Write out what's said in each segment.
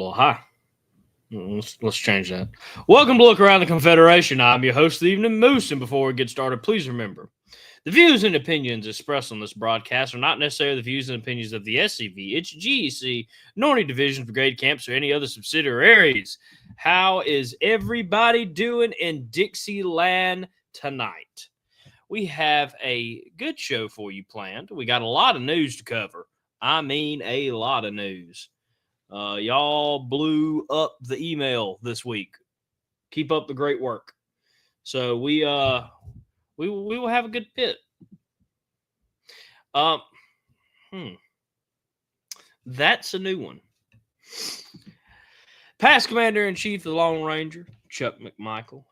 Well, hi. Let's change that. Welcome to Look Around the Confederation. I'm your host, the Evening Moose, and before we get started, please remember the views and opinions expressed on this broadcast are not necessarily the views and opinions of the SCV, its GEC, nor any divisions, brigade camps, or any other subsidiaries. How is everybody doing in Dixieland tonight? We have a good show for you planned. We got a lot of news to cover. I mean, a lot of news. Y'all blew up the email this week. Keep up the great work. So we will have a good pit. Um, That's a new one. Past Commander-in-Chief of the Lone Ranger, Chuck McMichael.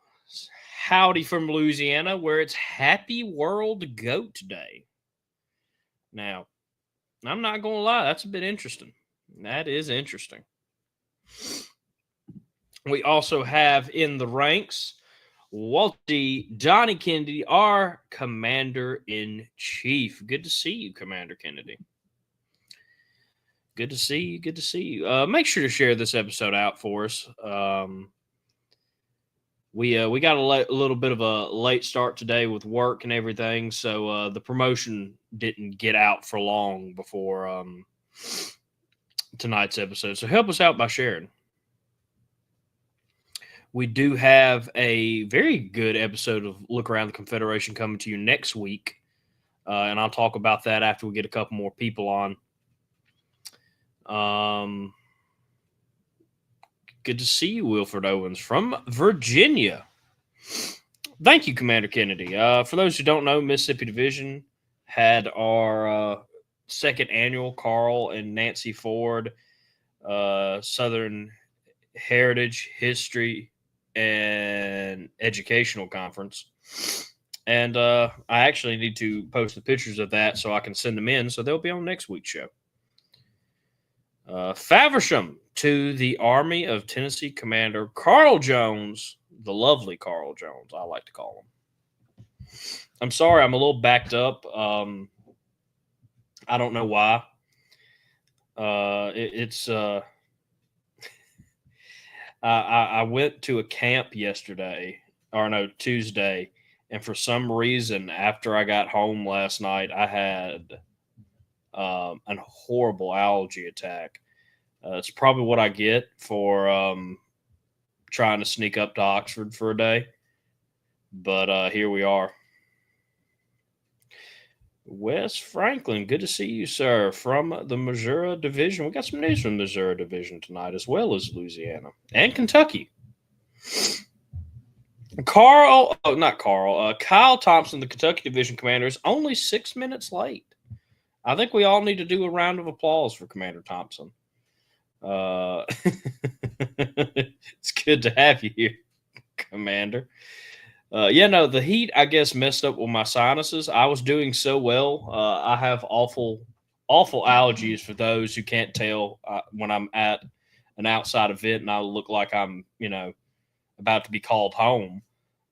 Howdy from Louisiana, where it's Happy World Goat Day. Now, I'm not going to lie, that's a bit interesting. That is interesting. We also have in the ranks Walt D. Johnny Kennedy, our Commander-in-Chief. Good to see you, Commander Kennedy. Good to see you. Good to see you. Make sure to share this episode out for us. We got a little bit of a late start today with work and everything, so the promotion didn't get out for long before tonight's episode. So help us out by sharing. We do have a very good episode of Look Around the Confederation coming to you next week, and I'll talk about that after we get a couple more people on. Good to see you, Wilfred Owens from Virginia. Thank you, Commander Kennedy. For those who don't know, Mississippi Division had our second annual Carl and Nancy Ford Southern Heritage, History, and Educational Conference. And I actually need to post the pictures of that so I can send them in, so they'll be on next week's show. Faversham to the Army of Tennessee Commander Carl Jones, the lovely Carl Jones, I like to call him. I'm sorry, I'm a little backed up. I don't know why. I went to a camp Tuesday, and for some reason, after I got home last night, I had a horrible allergy attack. It's probably what I get for trying to sneak up to Oxford for a day. But here we are. Wes Franklin, good to see you, sir, from the Missouri Division. We got some news from the Missouri Division tonight, as well as Louisiana and Kentucky. Kyle Thompson, the Kentucky Division Commander, is only 6 minutes late. I think we all need to do a round of applause for Commander Thompson. It's good to have you here, Commander. The heat, I guess, messed up with my sinuses. I was doing so well. I have awful allergies for those who can't tell when I'm at an outside event and I look like I'm, about to be called home.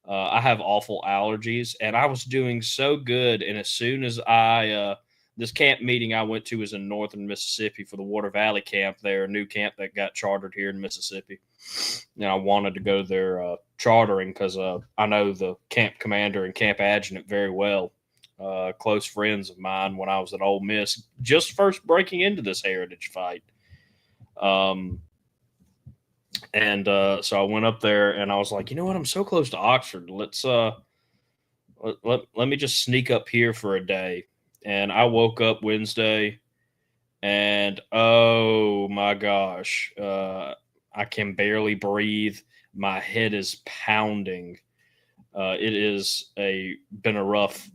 I have awful allergies, and I was doing so good. And as soon as this camp meeting I went to was in northern Mississippi for the Water Valley camp there, a new camp that got chartered here in Mississippi. And I wanted to go there chartering because I know the camp commander and camp adjutant very well. Close friends of mine when I was at Ole Miss, just first breaking into this heritage fight. So I went up there and I was like, you know what? I'm so close to Oxford. Let's let me just sneak up here for a day. And I woke up Wednesday and oh my gosh, I can barely breathe. My head is pounding. It is been a rough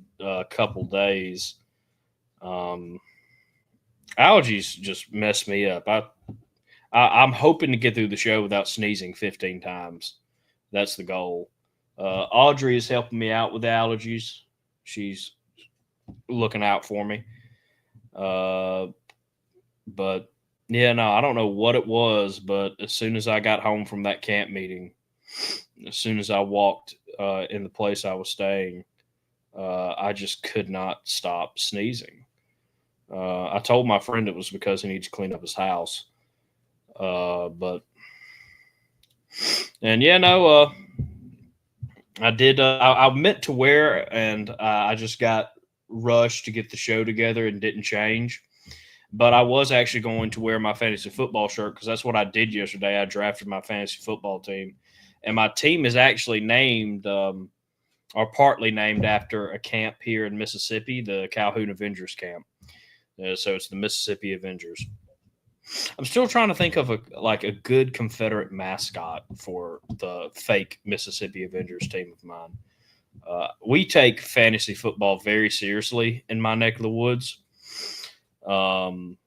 couple days. Allergies just mess me up. I'm hoping to get through the show without sneezing 15 times. That's the goal. Audrey is helping me out with allergies. She's looking out for me. But yeah, no, I don't know what it was, but as soon as I got home from that camp meeting, as soon as I walked in the place I was staying, I just could not stop sneezing. I told my friend it was because he needs to clean up his house. But and yeah, no, I did. I meant to wear, and I just got rushed to get the show together and didn't change. But I was actually going to wear my fantasy football shirt because that's what I did yesterday. I drafted my fantasy football team, and my team is actually named, or partly named after a camp here in Mississippi, the Calhoun Avengers camp. So it's the Mississippi Avengers. I'm still trying to think of a good Confederate mascot for the fake Mississippi Avengers team of mine. We take fantasy football very seriously in my neck of the woods. Um,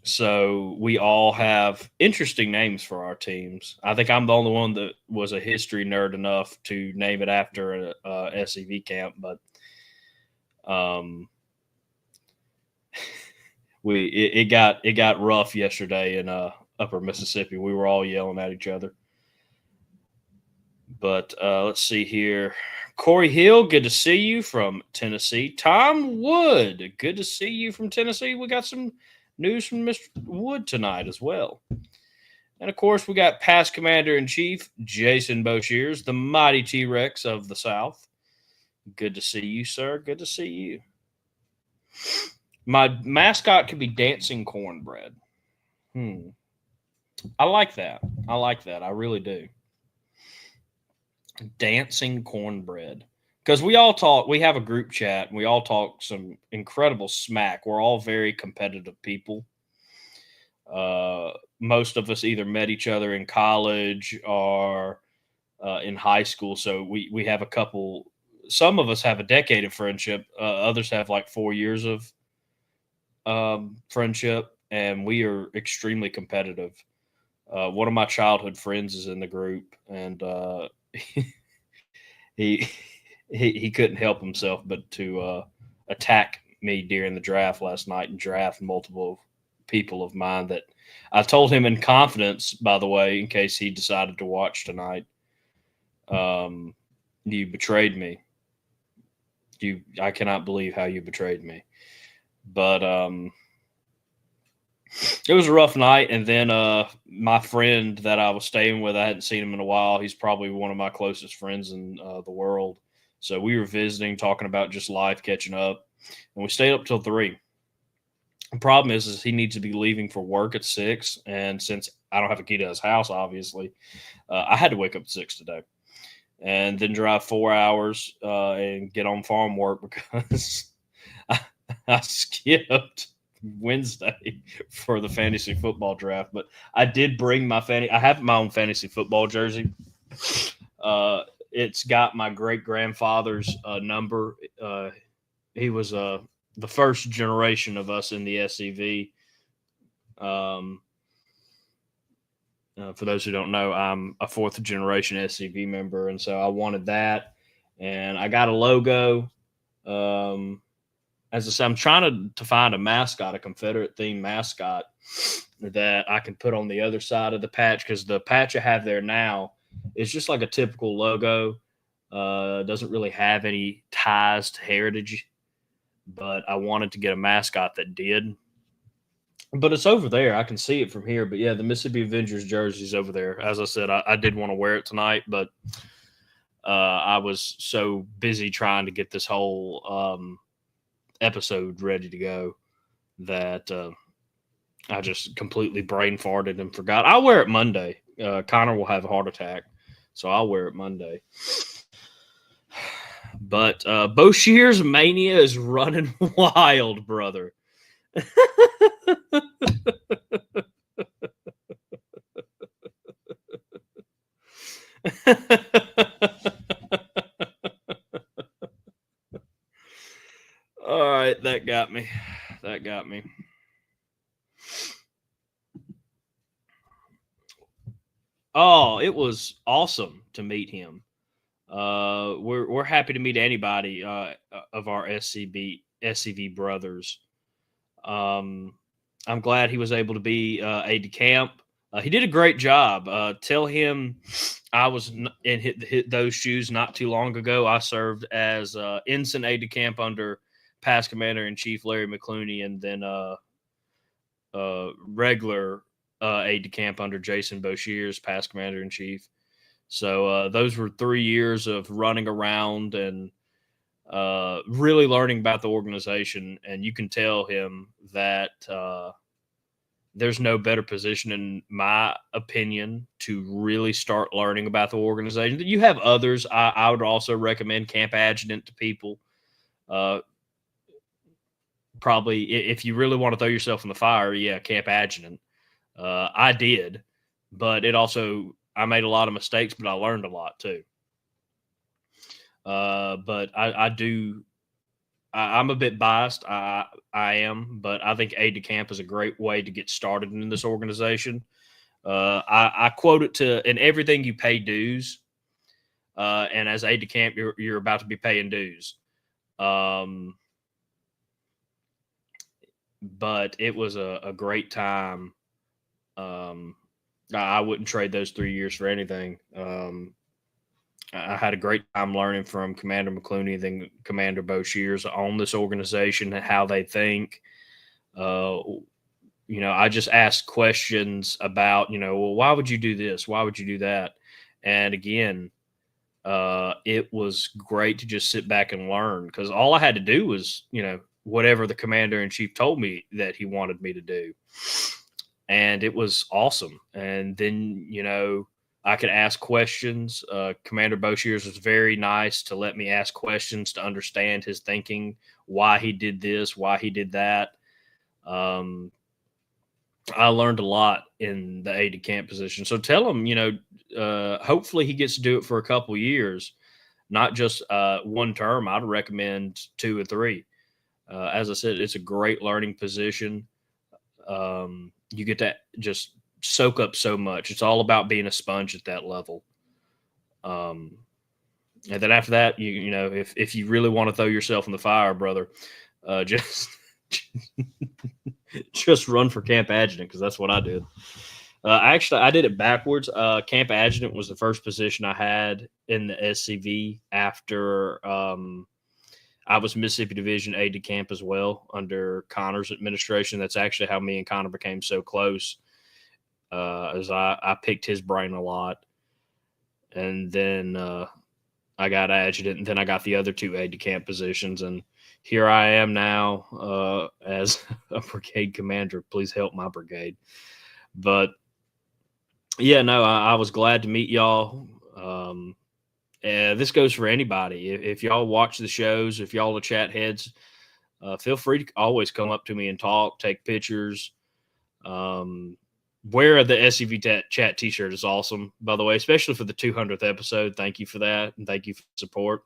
so we all have interesting names for our teams. I think I'm the only one that was a history nerd enough to name it after a SEV camp, but um, it got rough yesterday in Upper Mississippi. We were all yelling at each other. But let's see here. Corey Hill, good to see you from Tennessee. Tom Wood, good to see you from Tennessee. We got some news from Mr. Wood tonight as well. And of course, we got past Commander in Chief Jason Boshears, the mighty T Rex of the South. Good to see you, sir. Good to see you. My mascot could be Dancing Cornbread. I like that. I like that. I really do. Dancing Cornbread. Because we all talk, we have a group chat, and we all talk some incredible smack. We're all very competitive people. Most of us either met each other in college or in high school. So we have a couple, some of us have a decade of friendship. Others have like 4 years of friendship, and we are extremely competitive. One of my childhood friends is in the group, and he he couldn't help himself but to attack me during the draft last night and draft multiple people of mine that I told him in confidence, by the way, in case he decided to watch tonight. You betrayed me. I cannot believe how you betrayed me. But it was a rough night. And then my friend that I was staying with, I hadn't seen him in a while. He's probably one of my closest friends in the world. So we were visiting, talking about just life, catching up. And we stayed up till 3. The problem is he needs to be leaving for work at 6. And since I don't have a key to his house, obviously, I had to wake up at 6 today. And then drive 4 hours and get on farm work because I skipped Wednesday for the fantasy football draft. But I did bring my I have my own fantasy football jersey. It's got my great grandfather's number. He was the first generation of us in the SEV. For those who don't know, I'm a 4th generation SCV member, and so I wanted that, and I got a logo. As I said, I'm trying to find a mascot, a Confederate themed mascot that I can put on the other side of the patch, because the patch I have there now is just like a typical logo. Doesn't really have any ties to heritage, but I wanted to get a mascot that did. But it's over there. I can see it from here. But yeah, the Mississippi Avengers jersey is over there. As I said, I did want to wear it tonight, but I was so busy trying to get this whole episode ready to go that I just completely brain farted and forgot. I'll wear it Monday. Connor will have a heart attack, so I'll wear it Monday. But Boshears Mania is running wild, brother. All right, that got me. That got me. Oh, it was awesome to meet him. We're happy to meet anybody of our SCV brothers. I'm glad he was able to be aide de camp. He did a great job. Tell him I was in hit those shoes not too long ago. I served as ensign aide de camp under past Commander in Chief Larry McClooney, and then regular aide de camp under Jason Boshiers, past commander in chief. So those were 3 years of running around and really learning about the organization. And you can tell him that there's no better position, in my opinion, to really start learning about the organization. You have others. I would also recommend camp adjutant to people. Probably, if you really want to throw yourself in the fire, yeah, camp adjutant. I did, but I made a lot of mistakes, but I learned a lot too. But I'm a bit biased. I am, but I think aide de camp is a great way to get started in this organization. I quote it to, in everything you pay dues, and as aide de camp, you're about to be paying dues. But it was a great time. I wouldn't trade those 3 years for anything. I had a great time learning from Commander McClooney, then Commander Boshiers on this organization and how they think. I just asked questions about, well, why would you do this? Why would you do that? And again, it was great to just sit back and learn, because all I had to do was, whatever the commander in chief told me that he wanted me to do. And it was awesome. And then, I could ask questions. Commander Boshiers was very nice to let me ask questions to understand his thinking, why he did this, why he did that. I learned a lot in the aide de camp position. So tell him, hopefully he gets to do it for a couple years, not just one term. I'd recommend 2 or 3. As I said, it's a great learning position. You get to just soak up so much. It's all about being a sponge at that level. And then after that, if you really want to throw yourself in the fire, brother, just just run for camp adjutant, because that's what I did. Actually, I did it backwards. Camp adjutant was the first position I had in the SCV after I was Mississippi Division aide de camp as well under Connor's administration. That's actually how me and Connor became so close, as I picked his brain a lot. And then I got adjutant, and then I got the other 2 aide de camp positions. And here I am now as a brigade commander. Please help my brigade. But yeah, no, I was glad to meet y'all. This goes for anybody. If y'all watch the shows, if y'all are chat heads, feel free to always come up to me and talk, take pictures. Wear the SCV chat t-shirt is awesome, by the way, especially for the 200th episode. Thank you for that, and thank you for the support.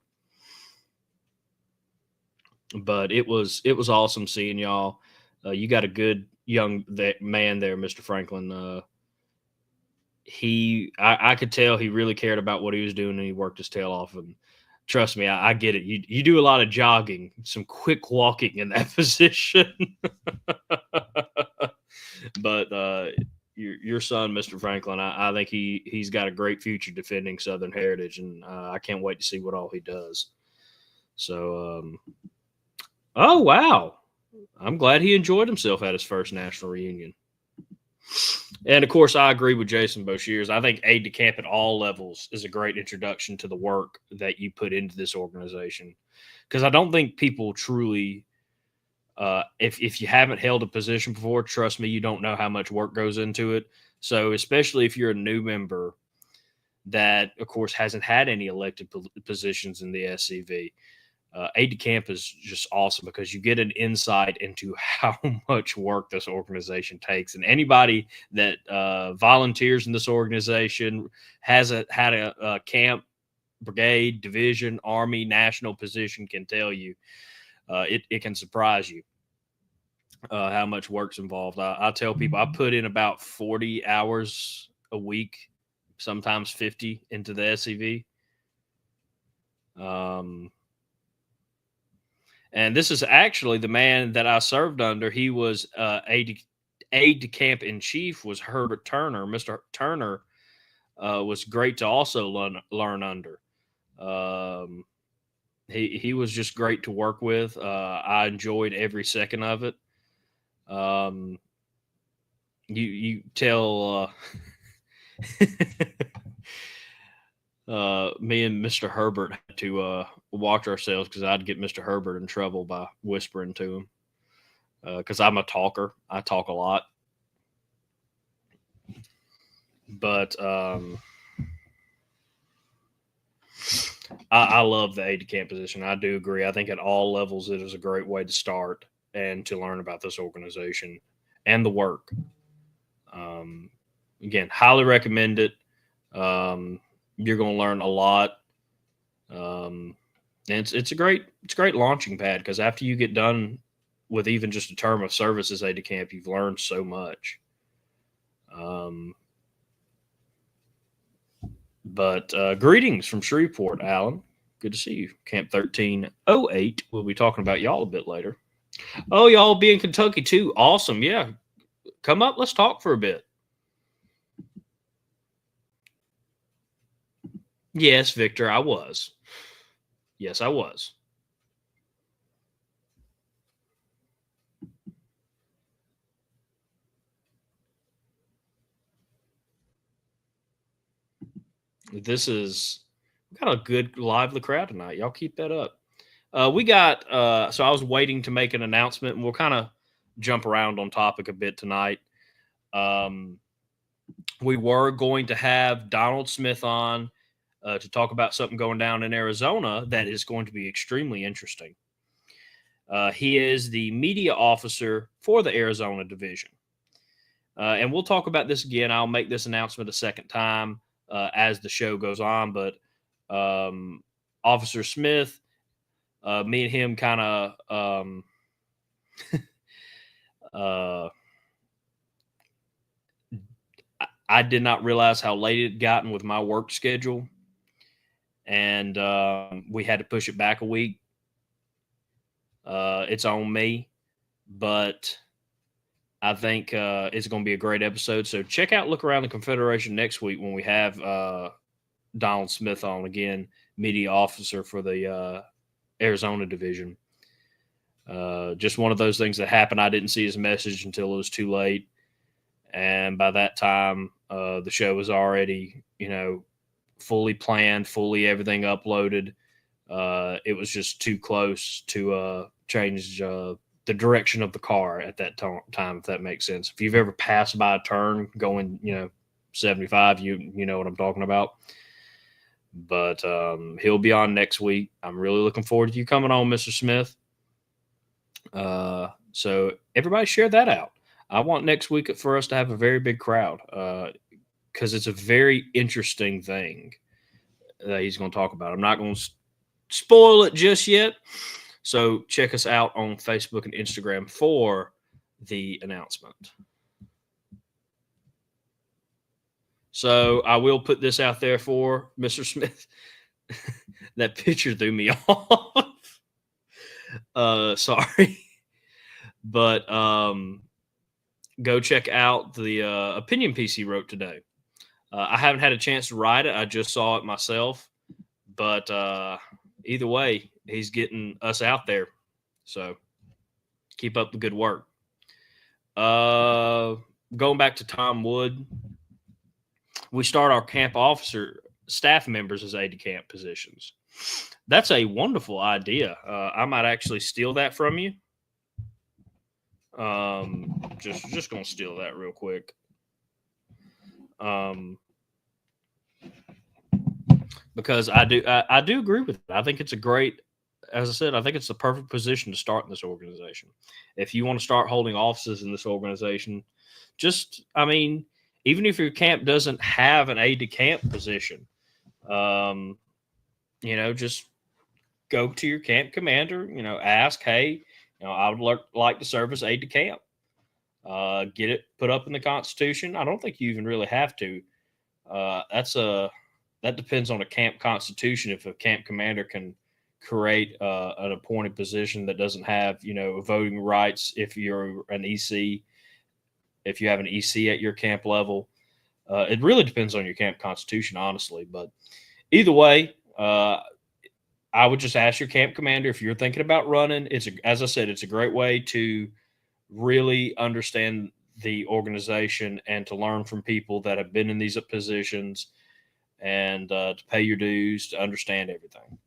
But it was awesome seeing y'all. You got a good young man there, Mr. Franklin. I could tell he really cared about what he was doing, and he worked his tail off. And trust me, I get it. You do a lot of jogging, some quick walking in that position. But your son, Mr. Franklin, I think he's got a great future defending Southern heritage, and I can't wait to see what all he does. So, oh wow, I'm glad he enjoyed himself at his first national reunion. And of course, I agree with Jason Boshiers. I think aide de camp at all levels is a great introduction to the work that you put into this organization, because I don't think people truly, if you haven't held a position before, trust me, you don't know how much work goes into it. So especially if you're a new member that, of course, hasn't had any elected positions in the SCV, aide de camp is just awesome, because you get an insight into how much work this organization takes. And anybody that volunteers in this organization had a camp, brigade, division, army, national position can tell you it can surprise you how much work's involved. I tell people I put in about 40 hours a week, sometimes 50, into the SCV. And this is actually the man that I served under. He was aide de camp in chief was Herbert Turner. Mr. Turner was great to also learn under. He was just great to work with. I enjoyed every second of it. You tell me and Mr. Herbert had to watch ourselves because I'd get Mr. Herbert in trouble by whispering to him because I'm a talker. I talk a lot, but I love the aide de camp position. I do agree. I think at all levels it is a great way to start and to learn about this organization and the work. Um, Again, highly recommend it. You're going to learn a lot. And it's a great launching pad because after you get done with even just a term of service as aide de camp, you've learned so much. But greetings from Shreveport, Alan. Good to see you. Camp 1308. We'll be talking about y'all a bit later. Oh, y'all be in Kentucky too. Awesome. Yeah. Come up. Let's talk for a bit. Yes, Victor, I was. Yes, I was. This is got a good lively crowd tonight. Y'all keep that up. We got so I was waiting to make an announcement, and we'll kind of jump around on topic a bit tonight. Um, we were going to have Donald Smith on to talk about something going down in Arizona that is going to be extremely interesting. He is the media officer for the Arizona division. And we'll talk about this again. I'll make this announcement a second time as the show goes on. But Officer Smith, me and him kind of I did not realize how late it had gotten with my work schedule. And we had to push it back a week. It's on me. But I think it's going to be a great episode. So check out Look Around the Confederation next week when we have Donald Smith on again, media officer for the Arizona division. Just one of those things that happened. I didn't see his message until it was too late. And by that time, the show was already, fully planned, fully everything uploaded. It was just too close to change the direction of the car at that time, if that makes sense. If you've ever passed by a turn going, 75, you know what I'm talking about. But he'll be on next week. I'm really looking forward to you coming on, Mr. Smith. So everybody share that out. I want next week for us to have a very big crowd because it's a very interesting thing that he's going to talk about. I'm not going to spoil it just yet. So check us out on Facebook and Instagram for the announcement. So I will put this out there for Mr. Smith. That picture threw me off. Sorry. But go check out the opinion piece he wrote today. I haven't had a chance to write it. I just saw it myself. But either way, he's getting us out there. So keep up the good work. Going back to Tom Wood, we start our camp officer staff members as aide-de-camp positions. That's a wonderful idea. I might actually steal that from you. Just gonna steal that real quick. Because I do agree with it. I think it's a great, as I said, I think it's the perfect position to start in this organization. If you want to start holding offices in this organization, even if your camp doesn't have an aide de camp position, just go to your camp commander, ask, hey, I would like to serve as aide de camp. Get it put up in the Constitution. I don't think you even really have to. That depends on a camp constitution. If a camp commander can create an appointed position that doesn't have, voting rights, if you're an EC, if you have an EC at your camp level, it really depends on your camp constitution, honestly. But either way, I would just ask your camp commander if you're thinking about running. As I said, it's a great way to really understand the organization and to learn from people that have been in these positions and to pay your dues, to understand everything.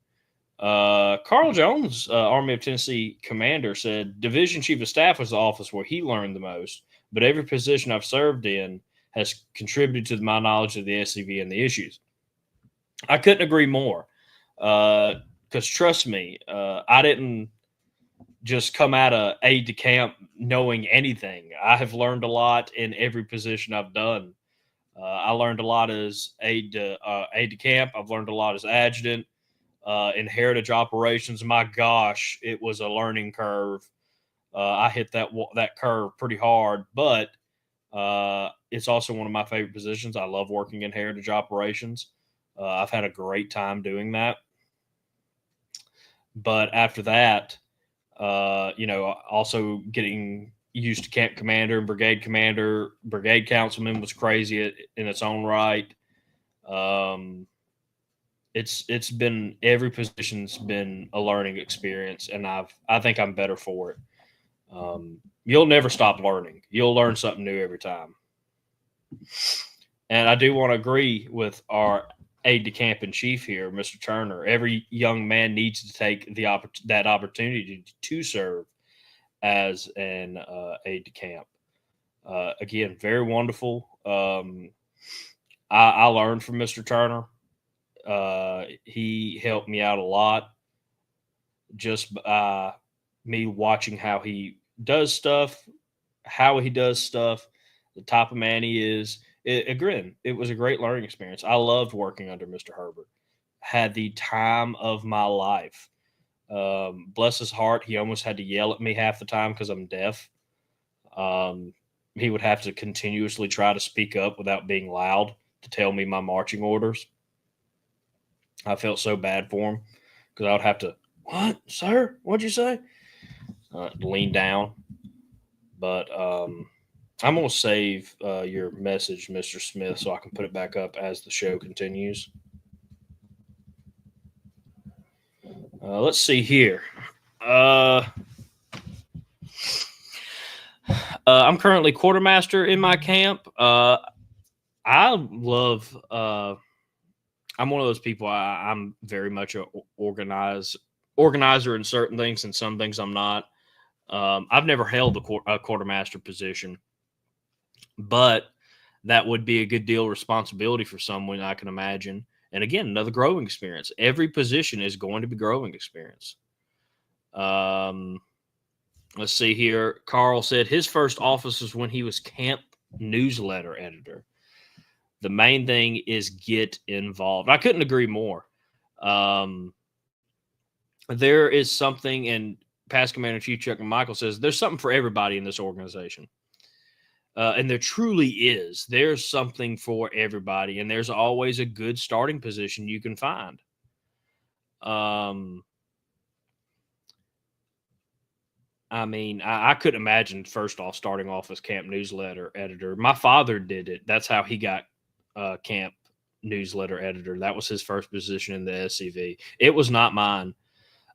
Carl Jones, Army of Tennessee commander, said Division Chief of Staff was the office where he learned the most, but every position I've served in has contributed to my knowledge of the SCV and the issues. I couldn't agree more. Because trust me, I didn't just come out of aide de camp knowing anything. I have learned a lot in every position I've done. I learned a lot as aide de camp. I've learned a lot as adjutant. In heritage operations, my gosh, it was a learning curve. I hit that curve pretty hard, but it's also one of my favorite positions. I love working in heritage operations. I've had a great time doing that. But after that, also getting used to camp commander and brigade commander, brigade councilman was crazy in its own right. It's been, every position's been a learning experience, and I think I'm better for it. You'll never stop learning. You'll learn something new every time. And I do want to agree with our aide de camp in chief here, Mr. Turner. Every young man needs to take that opportunity to serve as an aide de camp. Again, very wonderful. I learned from Mr. Turner. He helped me out a lot just by me watching how he does stuff, the type of man he is. It was a great learning experience. I loved working under Mr. Herbert. Had the time of my life. Bless his heart, he almost had to yell at me half the time because I'm deaf. He would have to continuously try to speak up without being loud to tell me my marching orders. I felt so bad for him because I would have to, "What, sir? What'd you say?" Lean down. But I'm going to save your message, Mr. Smith, so I can put it back up as the show continues. Let's see here. I'm currently quartermaster in my camp. I love. I'm one of those people. I'm very much a organizer in certain things, and some things I'm not. I've never held a quartermaster position, but that would be a good deal of responsibility for someone, I can imagine. And again, another growing experience. Every position is going to be growing experience. Let's see here. Carl said his first office was when he was camp newsletter editor. The main thing is get involved. I couldn't agree more. There is something, and past Commander Chief Chuck McMichael says there's something for everybody in this organization. And there truly is. There's something for everybody, and there's always a good starting position you can find. I mean, I couldn't imagine, first off, starting off as camp newsletter editor. My father did it. That's how he got camp newsletter editor. That was his first position in the SCV. It was not mine.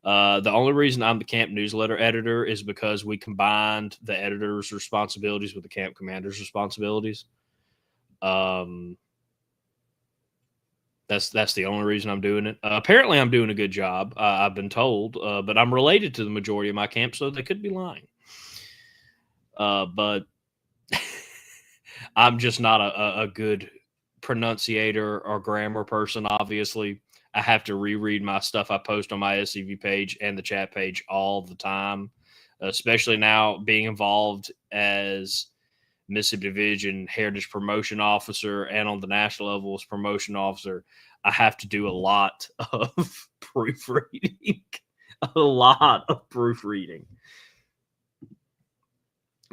The only reason I'm the camp newsletter editor is because we combined the editor's responsibilities with the camp commander's responsibilities. That's the only reason I'm doing it. Apparently, I'm doing a good job. I've been told, but I'm related to the majority of my camp, so they could be lying. But I'm just not a good pronunciator or grammar person, obviously. I have to reread my stuff I post on my SCV page and the chat page all the time, especially now being involved as Mississippi Division Heritage Promotion Officer and on the national level as Promotion Officer. I have to do a lot of proofreading,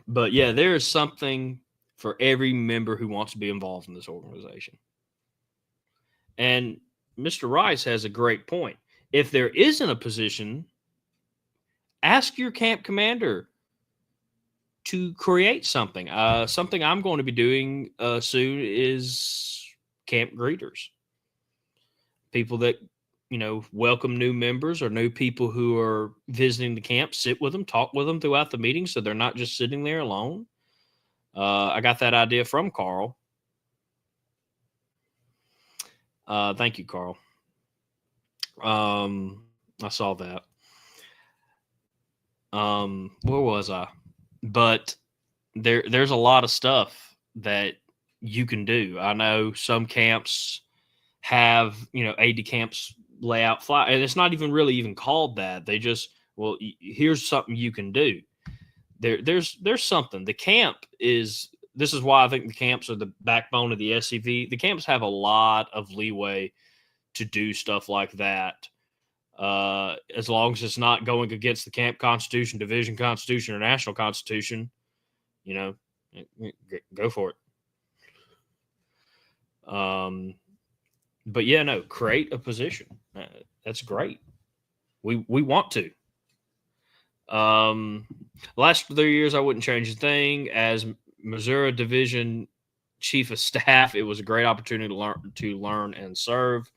But yeah, there is something for every member who wants to be involved in this organization. And Mr. Rice has a great point. If there isn't a position, ask your camp commander to create something. Something I'm going to be doing soon is camp greeters. People that, welcome new members or new people who are visiting the camp, sit with them, talk with them throughout the meeting so they're not just sitting there alone. I got that idea from Carl. Thank you, Carl. I saw that. Where was I? But there's a lot of stuff that you can do. I know some camps have, aide de camps layout fly, and it's not even really even called that. They just, well, here's something you can do. There's something. The camp is. This is why I think the camps are the backbone of the SCV. The camps have a lot of leeway to do stuff like that, as long as it's not going against the camp constitution, division constitution, or national constitution. You know, go for it. But yeah, no, create a position. That's great. We want to. Last 3 years, I wouldn't change a thing. As Missouri Division Chief of Staff, it was a great opportunity to learn and serve.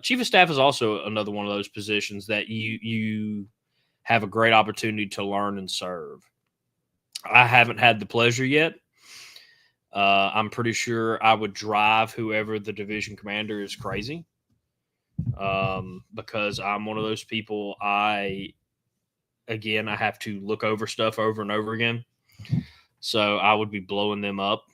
Chief of Staff is also another one of those positions that you have a great opportunity to learn and serve. I haven't had the pleasure yet. I'm pretty sure I would drive whoever the division commander is crazy, because I'm one of those people. I have to look over stuff over and over again, so I would be blowing them up.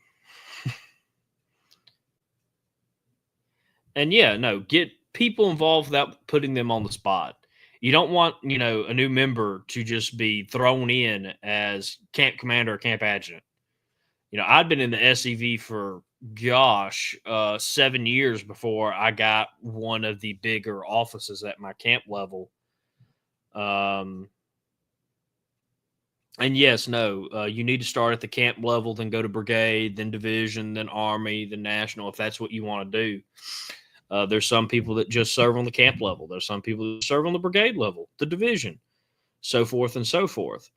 And yeah, no, get people involved without putting them on the spot. You don't want, a new member to just be thrown in as camp commander or camp adjutant. I'd been in the SEV for 7 years before I got one of the bigger offices at my camp level. And yes, no, you need to start at the camp level, then go to brigade, then division, then army, then national, if that's what you want to do. There's some people that just serve on the camp level. There's some people that serve on the brigade level, the division, so forth and so forth.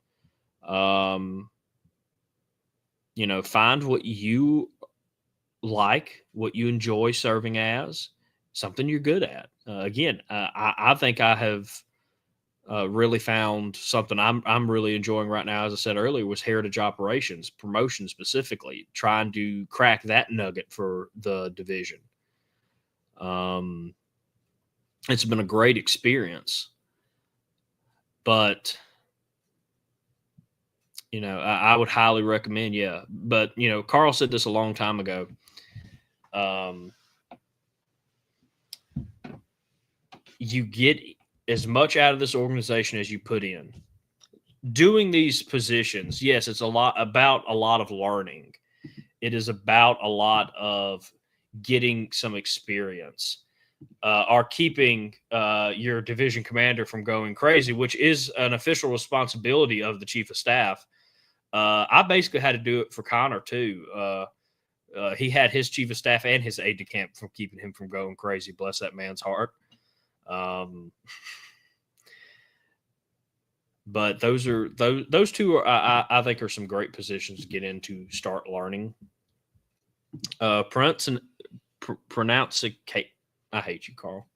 Find what you like, what you enjoy serving as, something you're good at. I think I have really found something I'm really enjoying right now. As I said earlier, was heritage operations, promotion specifically, trying to crack that nugget for the division. It's been a great experience, but I would highly recommend. Yeah, but Carl said this a long time ago. You get as much out of this organization as you put in. Doing these positions, yes, it's a lot of learning. It is about a lot of getting some experience, are keeping your division commander from going crazy, which is an official responsibility of the chief of staff. I basically had to do it for Connor too. He had his chief of staff and his aide de camp from keeping him from going crazy. Bless that man's heart. But those two are, I think, are some great positions to get into, start learning. Pronounce it. I hate you, Carl.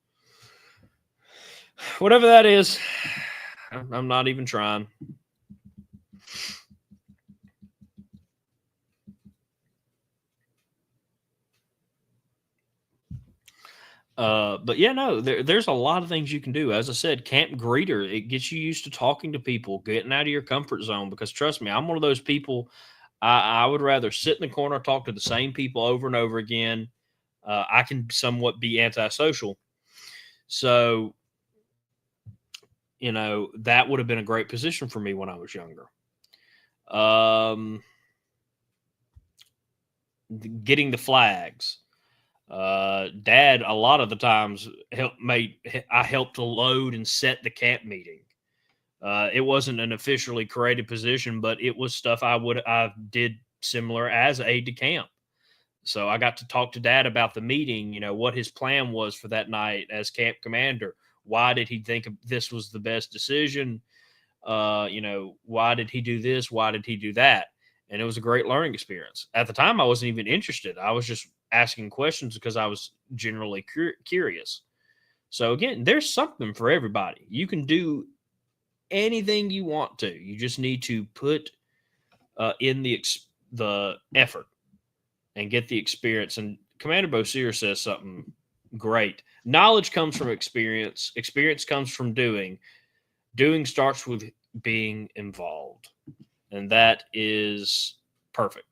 Whatever that is, I'm not even trying. But yeah, no, there's a lot of things you can do. As I said, camp greeter, it gets you used to talking to people, getting out of your comfort zone. Because trust me, I'm one of those people. I would rather sit in the corner, talk to the same people over and over again. I can somewhat be antisocial. So, that would have been a great position for me when I was younger. Getting the flags. Dad, a lot of the times, I helped to load and set the camp meeting. It wasn't an officially created position, but it was stuff I did similar as aide de camp. So I got to talk to Dad about the meeting, what his plan was for that night as camp commander. Why did he think this was the best decision? Why did he do this? Why did he do that? And it was a great learning experience. At the time, I wasn't even interested. I was just asking questions because I was generally curious. So again, there's something for everybody. You can do anything you want to. You just need to put in the effort and get the experience. And Commander Bosir says something great. Knowledge comes from experience. Experience comes from doing. Doing starts with being involved. And that is perfect.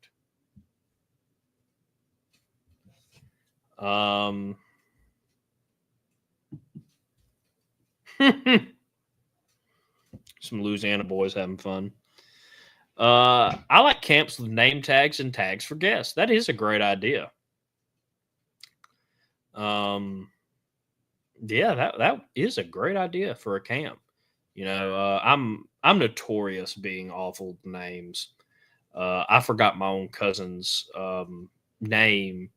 Some Louisiana boys having fun. I like camps with name tags and tags for guests. That is a great idea. Yeah, that is a great idea for a camp. I'm notorious being awful with names. I forgot my own cousin's name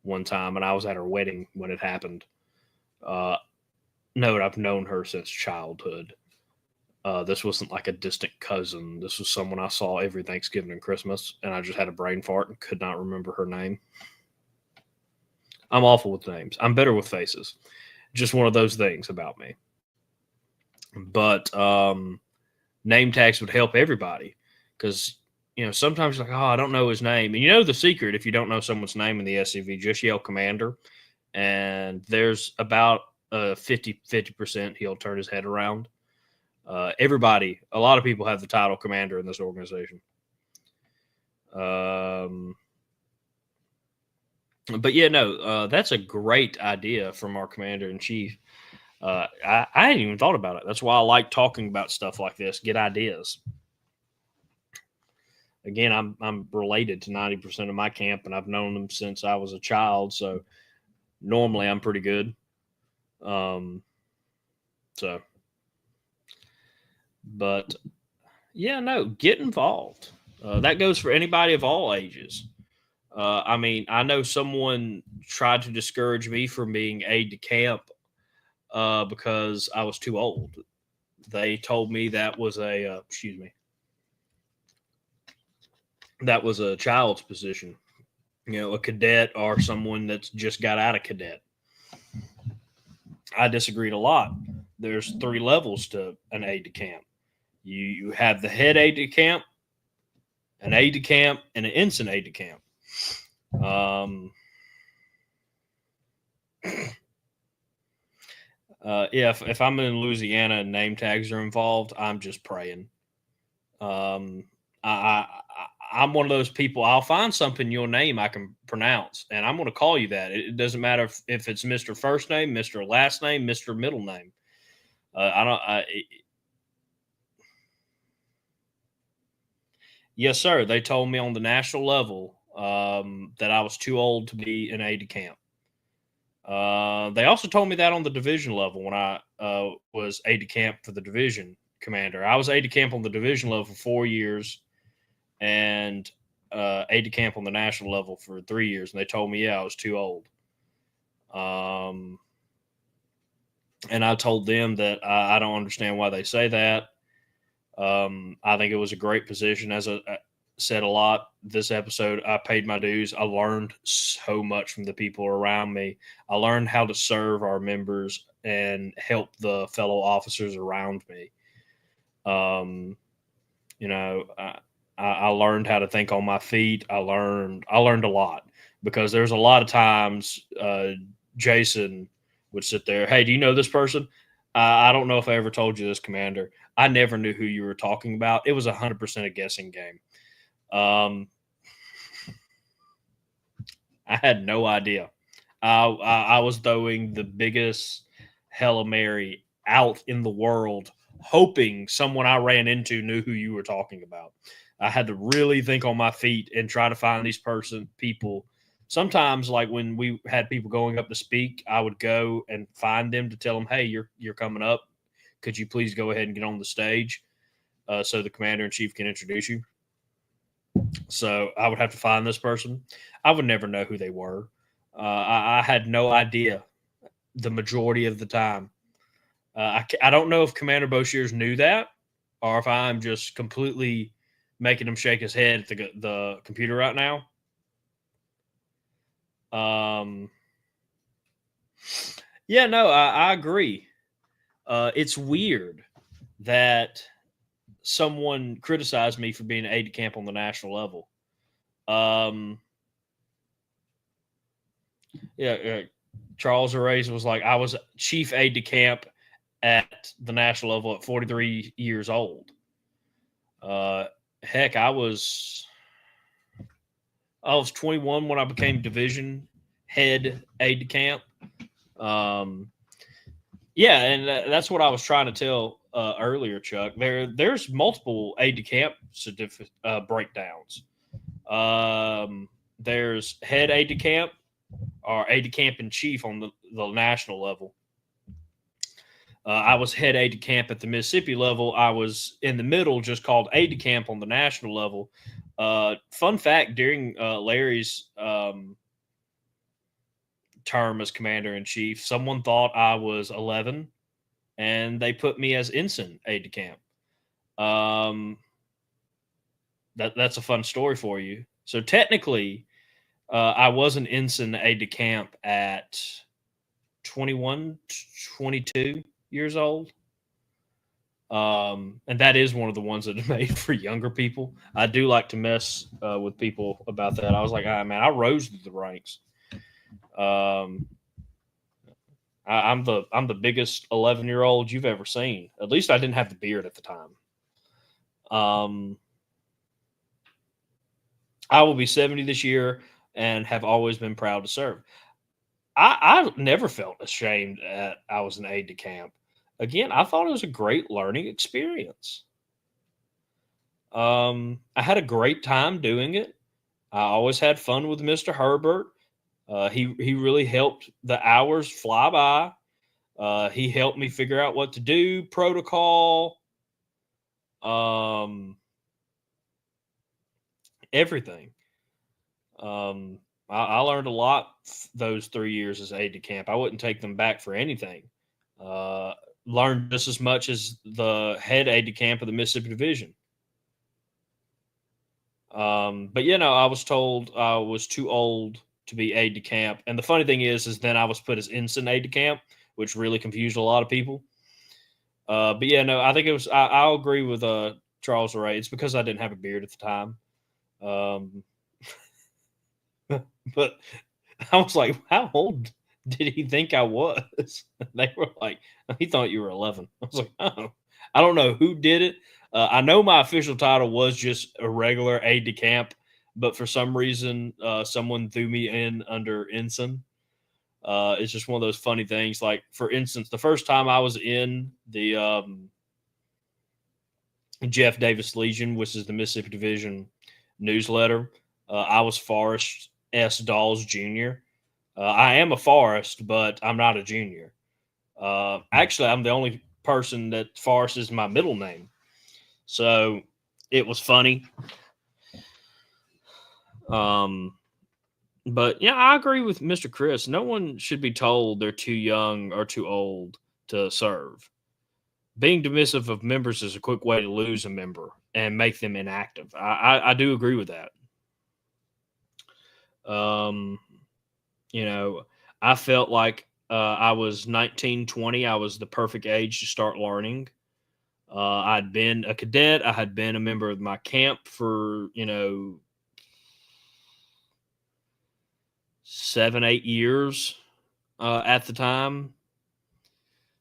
one time, and I was at her wedding when it happened. Note, I've known her since childhood. This wasn't like a distant cousin. This was someone I saw every Thanksgiving and Christmas, and I just had a brain fart and could not remember her name. I'm awful with names. I'm better with faces. Just one of those things about me. But name tags would help everybody because, sometimes you're like, oh, I don't know his name. And you know the secret, if you don't know someone's name in the SCV, just yell Commander. And there's about 50% he'll turn his head around. Everybody, a lot of people have the title Commander in this organization. But yeah, no, that's a great idea from our Commander-in-Chief. I hadn't even thought about it. That's why I like talking about stuff like this, get ideas. Again, I'm related to 90% of my camp, and I've known them since I was a child, so normally I'm pretty good. But yeah, no, get involved. That goes for anybody of all ages. I know someone tried to discourage me from being aide de camp because I was too old. They told me that was a that was a child's position. A cadet or someone that's just got out of cadet. I disagreed a lot. There's 3 levels to an aide de camp. You have the head aide de camp, an aide de camp, and an ensign aide de camp. If I'm in Louisiana and name tags are involved, I'm just praying. I'm one of those people. I'll find something your name I can pronounce, and I'm going to call you that. It doesn't matter if it's Mr. First Name, Mr. Last Name, Mr. Middle Name. Yes, sir. They told me on the national level that I was too old to be an aide de camp. They also told me that on the division level when I was aide de camp for the division commander. I was aide de camp on the division level for 4 years and aide de camp on the national level for 3 years. And they told me, I was too old. And I told them that I don't understand why they say that. I think it was a great position. As I said a lot this episode, I paid my dues. I learned so much from the people around me. I learned how to serve our members and help the fellow officers around me. I learned how to think on my feet. I learned a lot because there's a lot of times Jason would sit there. Hey, do you know this person? I don't know if I ever told you this, Commander. I never knew who you were talking about. It was 100% a guessing game. I had no idea. I was throwing the biggest Hail Mary out in the world, hoping someone I ran into knew who you were talking about. I had to really think on my feet and try to find these people. Sometimes, like when we had people going up to speak, I would go and find them to tell them, "Hey, you're coming up. Could you please go ahead and get on the stage so the Commander-in-Chief can introduce you?" So I would have to find this person. I would never know who they were. I had no idea the majority of the time. I don't know if Commander Boshiers knew that or if I'm just completely making him shake his head at the computer right now. Yeah, no, I agree. It's weird that someone criticized me for being an aide de camp on the national level. Um, yeah, Charles Arrays was like, I was chief aide de camp at the national level at 43 years old. Uh, heck, I was 21 when I became division head aide de camp. Um, yeah, and that's what I was trying to tell earlier, Chuck. There's multiple aide de camp breakdowns. Um, there's head aide de camp or aide de camp in chief on the national level. I was head aide de camp at the Mississippi level. I was in the middle, just called aide de camp on the national level. Fun fact: during Larry's term as commander in chief, someone thought I was 11, and they put me as ensign aide de camp. Um, that's a fun story for you. So technically, I was an ensign aide de camp at 21, 22 years old. And that is one of the ones that are made for younger people. I do like to mess with people about that. I was like, ah, man, I rose through the ranks. Um, I'm the biggest 11-year-old you've ever seen. At least I didn't have the beard at the time. Um, I will be 70 this year and have always been proud to serve. I never felt ashamed that I was an aide de camp. Again, I thought it was a great learning experience. I had a great time doing it. I always had fun with Mr. Herbert. He really helped the hours fly by. He helped me figure out what to do, protocol, um, everything. I learned a lot those 3 years as aide de camp. I wouldn't take them back for anything. Uh, Learned just as much as the head aide de camp of the Mississippi Division. But I was told I was too old to be aide de camp, and the funny thing is then I was put as ensign aide de camp, which really confused a lot of people. But yeah, no, I think it was. I'll agree with Charles Ray. It's because I didn't have a beard at the time. Um, but I was like, how old did he think I was? They were like, he thought you were 11. I was like, oh, I don't know who did it. I know my official title was just a regular aide de camp, but for some reason, someone threw me in under ensign. It's just one of those funny things. Like, for instance, the first time I was in the Jeff Davis Legion, which is the Mississippi Division newsletter, I was Forrest S. Dawes Jr. I am a Forrest, but I'm not a junior. Actually, I'm the only person that Forrest is my middle name. So it was funny. But yeah, I agree with Mr. Chris. No one should be told they're too young or too old to serve. Being dismissive of members is a quick way to lose a member and make them inactive. I do agree with that. Um, you know, I felt like I was 19, 20. I was the perfect age to start learning. I'd been a cadet. I had been a member of my camp for, 7, 8 years at the time.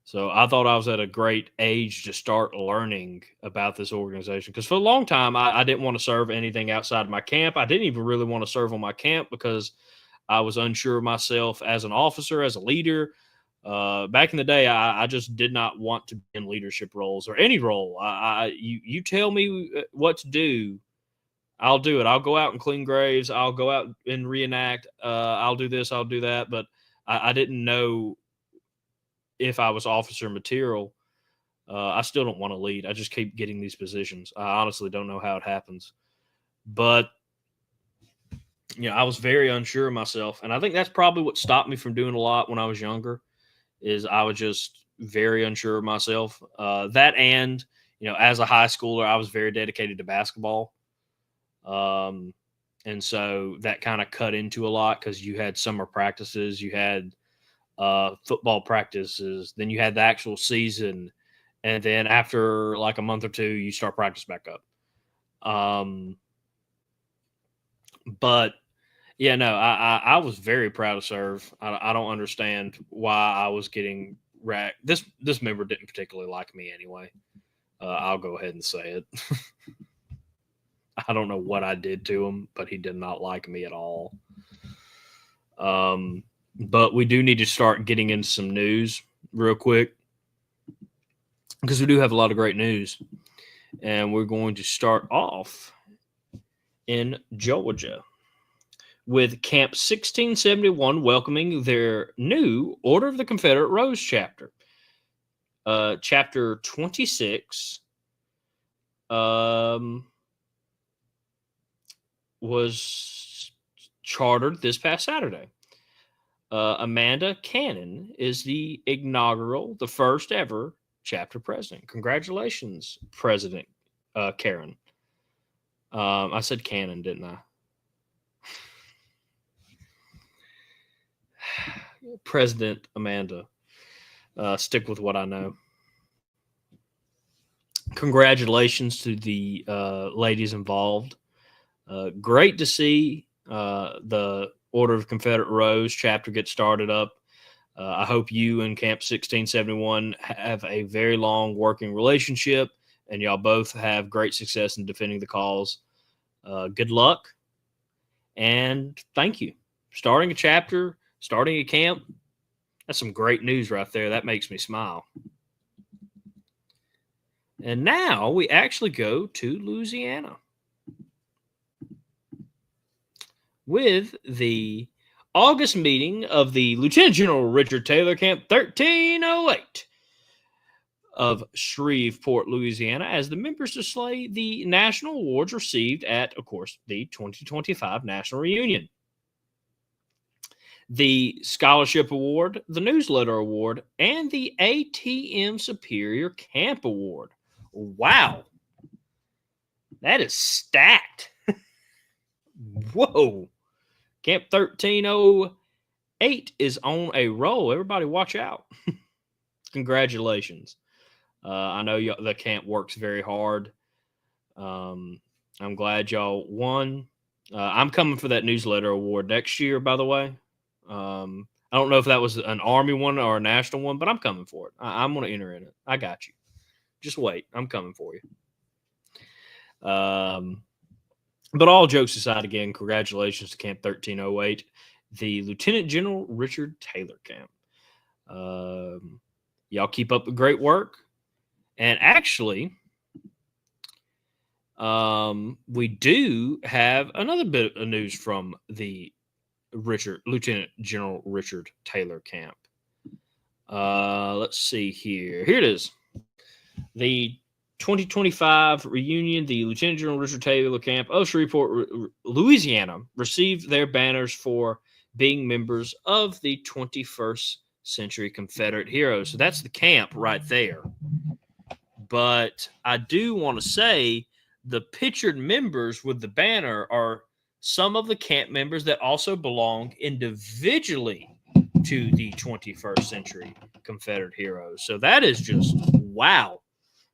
So I thought I was at a great age to start learning about this organization, because for a long time I didn't want to serve anything outside of my camp. I didn't even really want to serve on my camp because I was unsure of myself as an officer, as a leader. Back in the day, I just did not want to be in leadership roles or any role. You tell me what to do, I'll do it. I'll go out and clean graves. I'll go out and reenact. I'll do this. I'll do that. But I didn't know if I was officer material. I still don't want to lead. I just keep getting these positions. I honestly don't know how it happens. But I was very unsure of myself, and I think that's probably what stopped me from doing a lot when I was younger. Is I was just very unsure of myself. That and as a high schooler, I was very dedicated to basketball. Um, and so that kind of cut into a lot because you had summer practices, you had football practices, then you had the actual season, and then after like a month or two, you start practice back up. Um, But yeah, no, I was very proud to serve. I don't understand why I was getting racked. This member didn't particularly like me anyway. I'll go ahead and say it. I don't know what I did to him, but he did not like me at all. But we do need to start getting into some news real quick because we do have a lot of great news. And we're going to start off in Georgia with Camp 1671 welcoming their new Order of the Confederate Rose chapter. Chapter 26 was chartered this past Saturday. Amanda Cannon is the first ever chapter president. Congratulations, President Karen. I said Cannon, didn't I? President Amanda. Stick with what I know. Congratulations to the ladies involved. Great to see the Order of Confederate Rose chapter get started up. I hope you and Camp 1671 have a very long working relationship, and y'all both have great success in defending the cause. Good luck, and thank you. Starting a chapter, starting a camp, that's some great news right there. That makes me smile. And now we actually go to Louisiana with the August meeting of the Lieutenant General Richard Taylor Camp 1308 of Shreveport, Louisiana, as the members display the national awards received at, of course, the 2025 National Reunion. The Scholarship Award, the Newsletter Award, and the ATM Superior Camp Award. Wow. That is stacked. Whoa. Camp 1308 is on a roll. Everybody watch out. Congratulations. I know the camp works very hard. I'm glad y'all won. I'm coming for that newsletter award next year, by the way. I don't know if that was an Army one or a national one, but I'm coming for it. I'm going to enter in it. I got you. Just wait. I'm coming for you. But all jokes aside, again, congratulations to Camp 1308, the Lieutenant General Richard Taylor Camp. Y'all keep up the great work. And actually, we do have another bit of news from the Lieutenant General Richard Taylor Camp. Let's see here. Here it is. The 2025 reunion, the Lieutenant General Richard Taylor Camp of Shreveport, Louisiana, received their banners for being members of the 21st Century Confederate Heroes. So that's the camp right there. But I do want to say the pictured members with the banner are some of the camp members that also belong individually to the 21st Century Confederate Heroes. So that is just wow.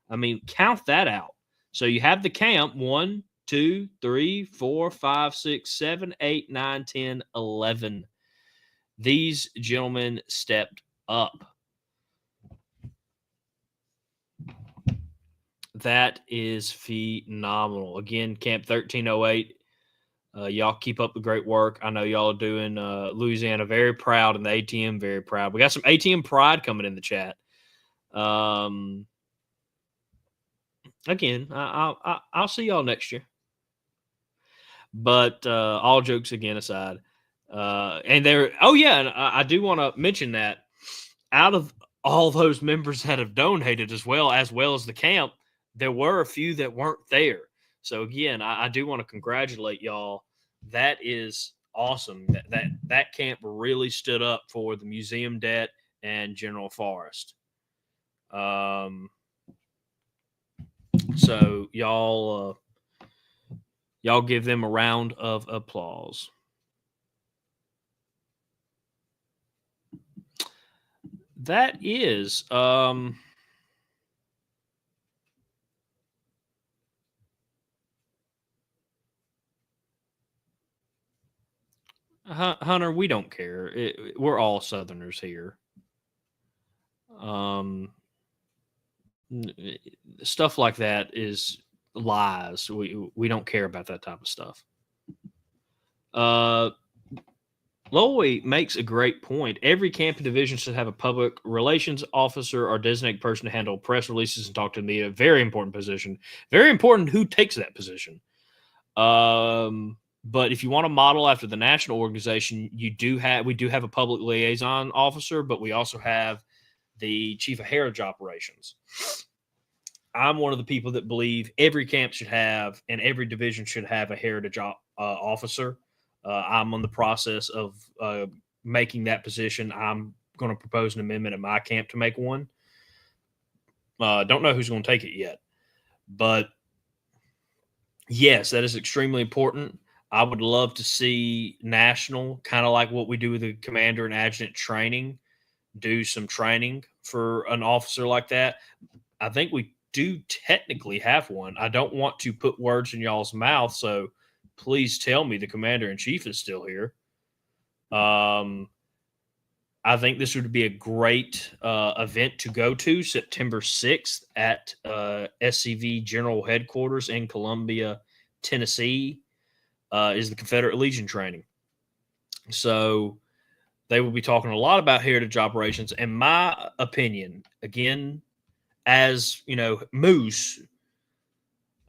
I mean, count that out. So you have the camp 1, 2, 3, 4, 5, 6, 7, 8, 9, 10, 11. These gentlemen stepped up. That is phenomenal. Again, Camp 1308. Y'all keep up the great work. I know y'all are doing Louisiana very proud and the ATM very proud. We got some ATM pride coming in the chat. Again, I'll see y'all next year. But all jokes again aside, and there. Oh yeah, and I do want to mention that out of all those members that have donated as well as the camp, there were a few that weren't there. So again, I do want to congratulate y'all. That is awesome. That camp really stood up for the museum debt and General Forrest. So y'all give them a round of applause. That is Hunter, we don't care. We're all Southerners here. Um, Stuff like that is lies. We don't care about that type of stuff. Lowy makes a great point. Every camping division should have a public relations officer or designated person to handle press releases and talk to the media. Very important position. Very important who takes that position. But if you want to model after the national organization, we do have a public liaison officer, but we also have the chief of heritage operations. I'm one of the people that believe every camp should have and every division should have a heritage officer. I'm on the process of making that position. I'm going to propose an amendment at my camp to make one. Don't know who's going to take it yet, but yes, that is extremely important. I would love to see national, kind of like what we do with the commander and adjutant training, do some training for an officer like that. I think we do technically have one. I don't want to put words in y'all's mouth, so please tell me the commander in chief is still here. I think this would be a great event to go to September 6th at SCV General Headquarters in Columbia, Tennessee, is the Confederate Legion training. So they will be talking a lot about heritage operations. And my opinion, again, as Moose,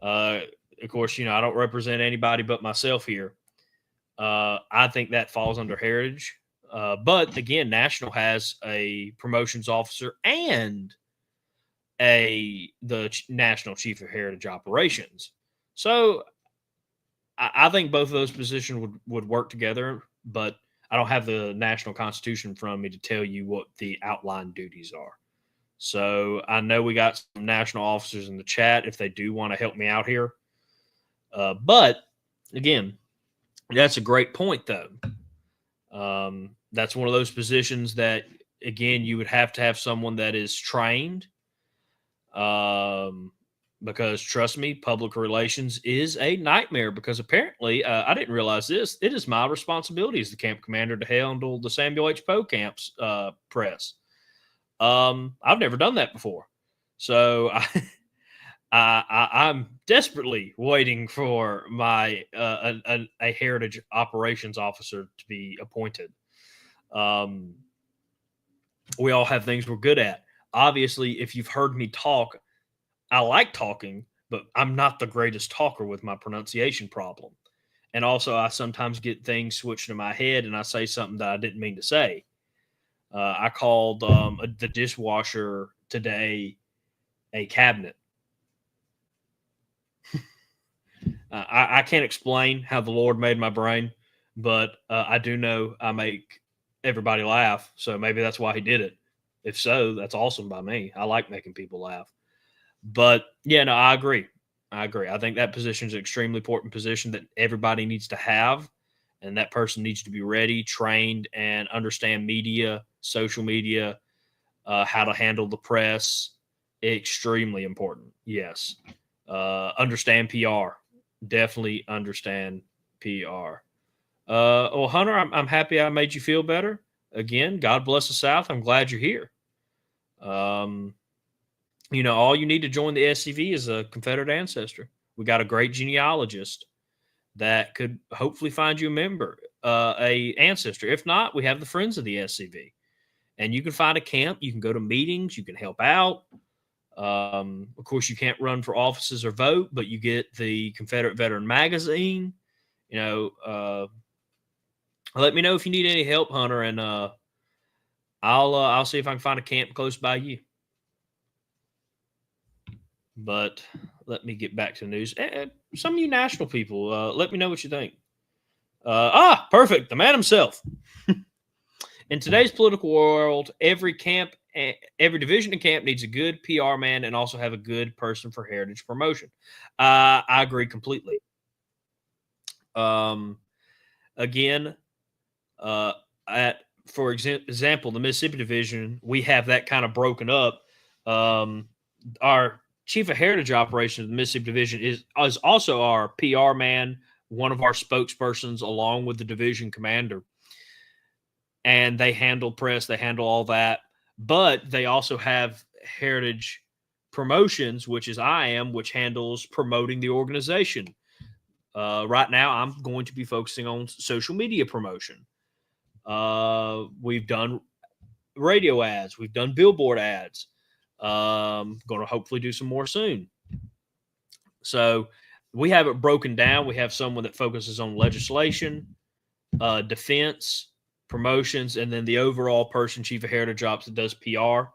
of course, I don't represent anybody but myself here. I think that falls under heritage. But again, National has a promotions officer and the National Chief of Heritage Operations. So I think both of those positions would work together, but I don't have the National Constitution in front of me to tell you what the outline duties are. So I know we got some national officers in the chat if they do want to help me out here. But again, that's a great point, though. That's one of those positions that, again, you would have to have someone that is trained. Because trust me, public relations is a nightmare because apparently, I didn't realize this. It is my responsibility as the camp commander to handle the Samuel H. Poe camp's press. I've never done that before. So I'm desperately waiting for my a heritage operations officer to be appointed. We all have things we're good at. Obviously, if you've heard me talk, I like talking, but I'm not the greatest talker with my pronunciation problem. And also, I sometimes get things switched in my head and I say something that I didn't mean to say. I called the dishwasher today a cabinet. I can't explain how the Lord made my brain, but I do know I make everybody laugh. So maybe that's why he did it. If so, that's awesome by me. I like making people laugh. But yeah, no, I agree. I think that position is an extremely important position that everybody needs to have. And that person needs to be ready, trained, and understand media, social media, how to handle the press. Extremely important. Yes. Understand PR. Definitely understand PR. Well, Hunter, I'm happy I made you feel better. Again, God bless the South. I'm glad you're here. All you need to join the SCV is a Confederate ancestor. We got a great genealogist that could hopefully find you a member, a ancestor. If not, we have the Friends of the SCV. And you can find a camp. You can go to meetings. You can help out. Of course, you can't run for offices or vote, but you get the Confederate Veteran Magazine. Let me know if you need any help, Hunter, and I'll see if I can find a camp close by you. But let me get back to the news. Some of you national people, let me know what you think. Perfect. The man himself. In today's political world, every division and camp needs a good PR man and also have a good person for heritage promotion. I agree completely. Again, for example, the Mississippi division, we have that kind of broken up. Our chief of heritage operations of the Mississippi division is also our PR man, one of our spokespersons, along with the division commander. and they handle press, they handle all that. But they also have Heritage Promotions, which is which handles promoting the organization. Right now, I'm going to be focusing on social media promotion. We've done radio ads, we've done billboard ads. Going to hopefully do some more soon. So we have it broken down. We have someone that focuses on legislation, defense, promotions, and then the overall person, chief of heritage ops, that does PR.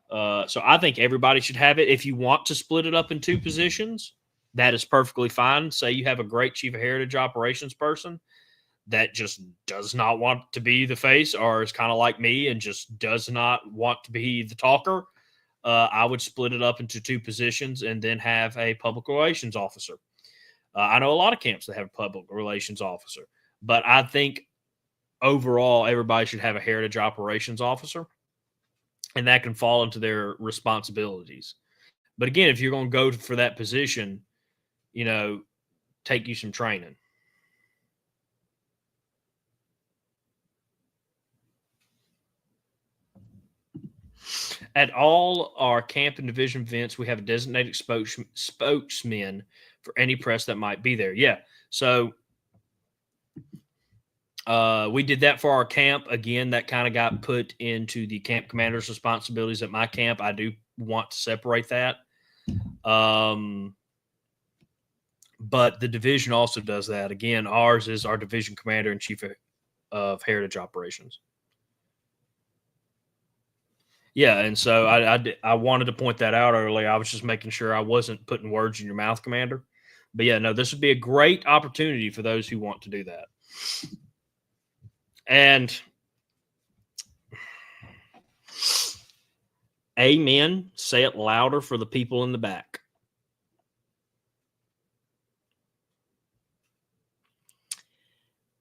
So I think everybody should have it. If you want to split it up in two positions, that is perfectly fine. Say you have a great chief of heritage operations person that just does not want to be the face, or is kind of like me and just does not want to be the talker. I would split it up into two positions and then have a public relations officer. I know a lot of camps that have a public relations officer, but I think overall everybody should have a heritage operations officer, and that can fall into their responsibilities. But again, if you're going to go for that position, take you some training. At all our camp and division events, we have a designated spokesman for any press that might be there. Yeah. So we did that for our camp. Again, that kind of got put into the camp commander's responsibilities at my camp. I do want to separate that. But the division also does that. Again, ours is our division commander and chief of heritage operations. Yeah, and so I wanted to point that out earlier. I was just making sure I wasn't putting words in your mouth, Commander. But yeah, no, this would be a great opportunity for those who want to do that. And amen. Say it louder for the people in the back.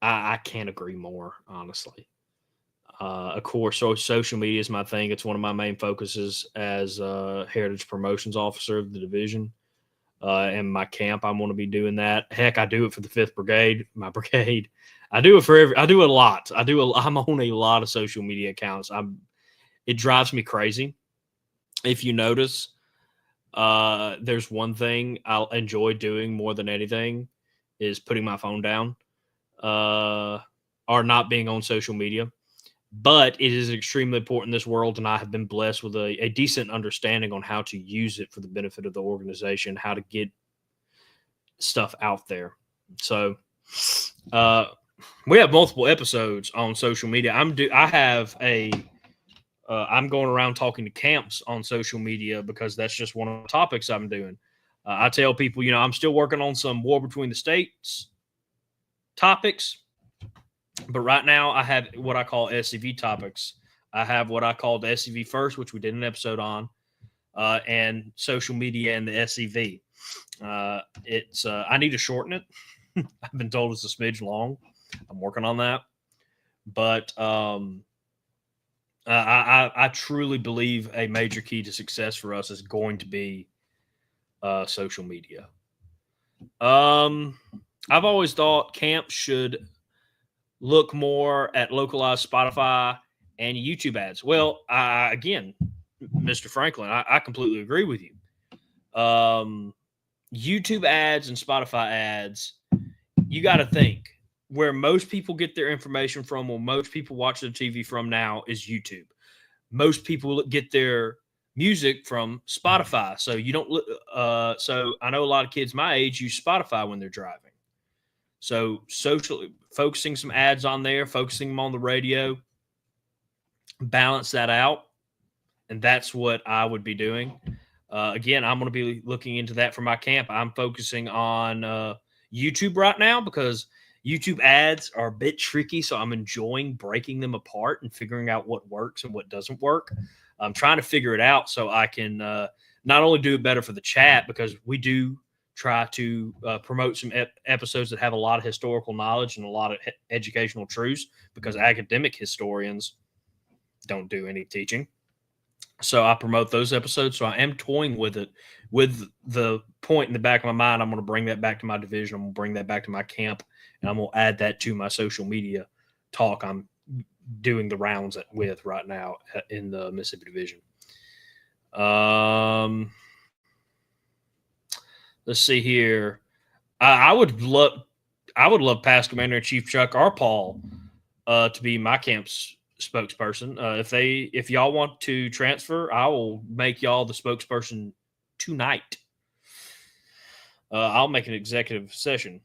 I can't agree more, honestly. Of course, so social media is my thing. It's one of my main focuses as Heritage Promotions Officer of the division. In my camp, I'm going to be doing that. Heck, I do it for the 5th Brigade, my brigade. I do it for I do it a lot. I'm on a lot of social media accounts. It drives me crazy. If you notice, there's one thing I'll enjoy doing more than anything is putting my phone down, or not being on social media. But it is extremely important in this world, and I have been blessed with a decent understanding on how to use it for the benefit of the organization, how to get stuff out there. So we have multiple episodes on social media. I'm going around talking to camps on social media because that's just one of the topics I'm doing. I tell people, I'm still working on some war between the states topics. But right now, I have what I call SCV topics. I have what I call the SCV first, which we did an episode on, and social media and the SCV. I need to shorten it. I've been told it's a smidge long. I'm working on that. But I truly believe a major key to success for us is going to be social media. I've always thought camps should look more at localized Spotify and YouTube ads. Well, again, Mr. Franklin, I completely agree with you. YouTube ads and Spotify ads, you got to think where most people get their information from, or most people watch the TV from now, is YouTube. Most people get their music from Spotify. So you don't. So I know a lot of kids my age use Spotify when they're driving. So focusing some ads on there, focusing them on the radio, balance that out. And that's what I would be doing. Again, I'm going to be looking into that for my camp. I'm focusing on YouTube right now because YouTube ads are a bit tricky. So I'm enjoying breaking them apart and figuring out what works and what doesn't work. I'm trying to figure it out so I can not only do it better for the chat, because we do try to promote some episodes that have a lot of historical knowledge and a lot of educational truths, because academic historians don't do any teaching. So I promote those episodes. So I am toying with it, with the point in the back of my mind. I'm going to bring that back to my division. I'm going to bring that back to my camp, and I'm going to add that to my social media talk. I'm doing the rounds with right now in the Mississippi Division. Let's see here. I would love past Commander in Chief Chuck or Paul to be my camp's spokesperson. If y'all want to transfer, I will make y'all the spokesperson tonight. I'll make an executive session.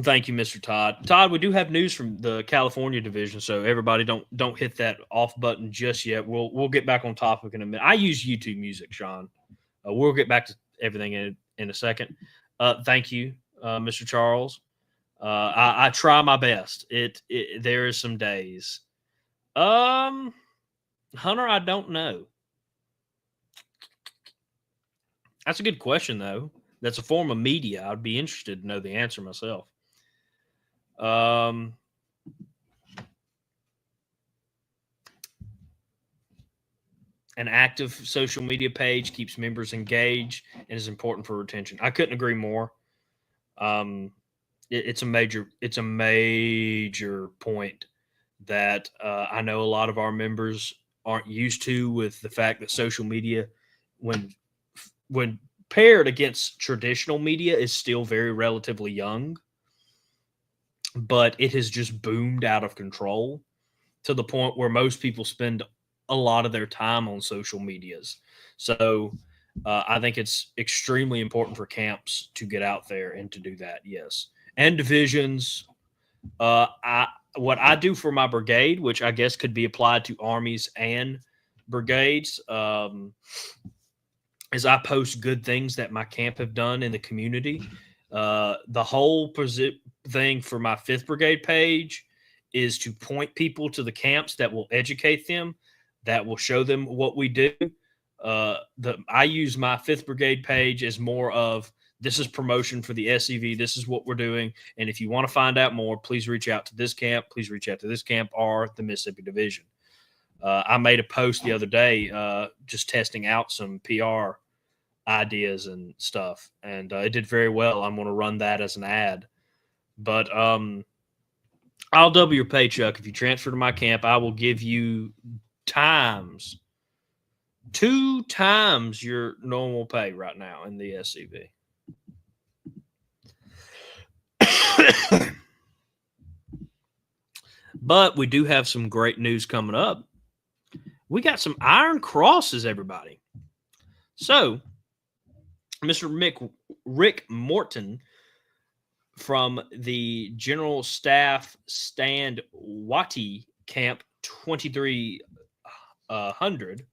Thank you, Mr. Todd. Todd, we do have news from the California division, so everybody don't hit that off button just yet. We'll get back on topic in a minute. I use YouTube Music, Sean. We'll get back to everything in a second. Thank you, Mr. Charles. I try my best. There is some days. Hunter, I don't know. That's a good question, though. That's a form of media. I'd be interested to know the answer myself. An active social media page keeps members engaged and is important for retention. I couldn't agree more. It's a major point that I know a lot of our members aren't used to, with the fact that social media, when paired against traditional media, is still very relatively young, but it has just boomed out of control to the point where most people spend a lot of their time on social medias. So I think it's extremely important for camps to get out there and to do that. Yes. And divisions. What I do for my brigade, which I guess could be applied to armies and brigades, is I post good things that my camp have done in the community. The whole thing for my 5th Brigade page is to point people to the camps that will educate them, that will show them what we do. I use my 5th Brigade page as more of, this is promotion for the SEV. This is what we're doing. And if you want to find out more, please reach out to this camp. Please reach out to this camp or the Mississippi Division. I made a post the other day just testing out some PR ideas and stuff, and it did very well. I'm going to run that as an ad. But I'll double your pay, Chuck. If you transfer to my camp, I will give you 2 times your normal pay right now in the SCV. But we do have some great news coming up. We got some Iron Crosses, everybody. So, Mr. Rick Morton from the General Staff Stand Watty Camp 2300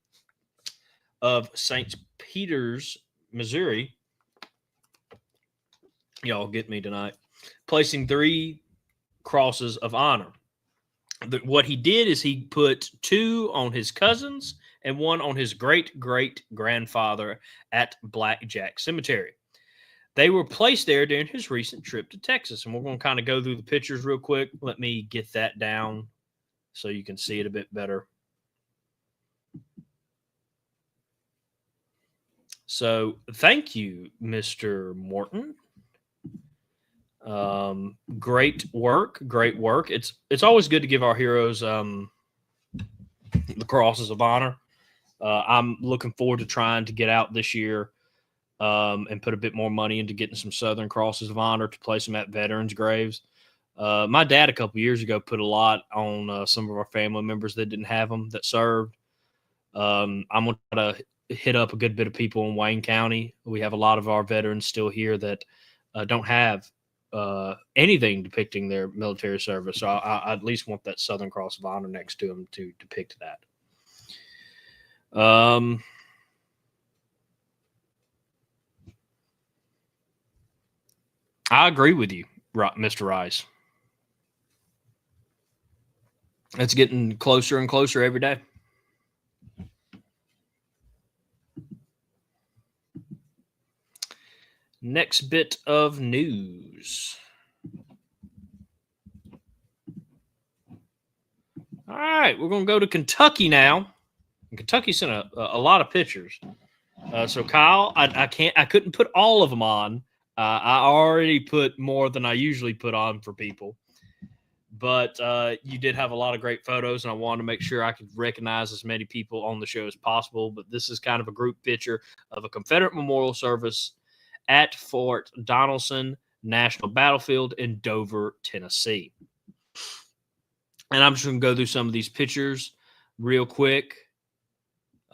of St. Peter's, Missouri. Y'all get me tonight. Placing 3 crosses of honor. What he did is he put 2 on his cousins and 1 on his great-great-grandfather at Blackjack Cemetery. They were placed there during his recent trip to Texas, and we're going to kind of go through the pictures real quick. Let me get that down so you can see it a bit better. So thank you, Mr. Morton. Great work. It's always good to give our heroes the crosses of honor. I'm looking forward to trying to get out this year and put a bit more money into getting some Southern crosses of honor to place them at veterans' graves. My dad a couple years ago put a lot on some of our family members that didn't have them, that served. I'm going to try to hit up a good bit of people in Wayne County. We have a lot of our veterans still here that don't have anything depicting their military service. So I at least want that Southern Cross of Honor next to them to depict that. I agree with you, Mr. Rice. It's getting closer and closer every day. Next bit of news. All right, we're going to go to Kentucky now. And Kentucky sent a lot of pictures. So Kyle, I couldn't put all of them on. I already put more than I usually put on for people. But you did have a lot of great photos, and I wanted to make sure I could recognize as many people on the show as possible. But this is kind of a group picture of a Confederate memorial service at Fort Donelson National Battlefield in Dover, Tennessee. And I'm just going to go through some of these pictures real quick.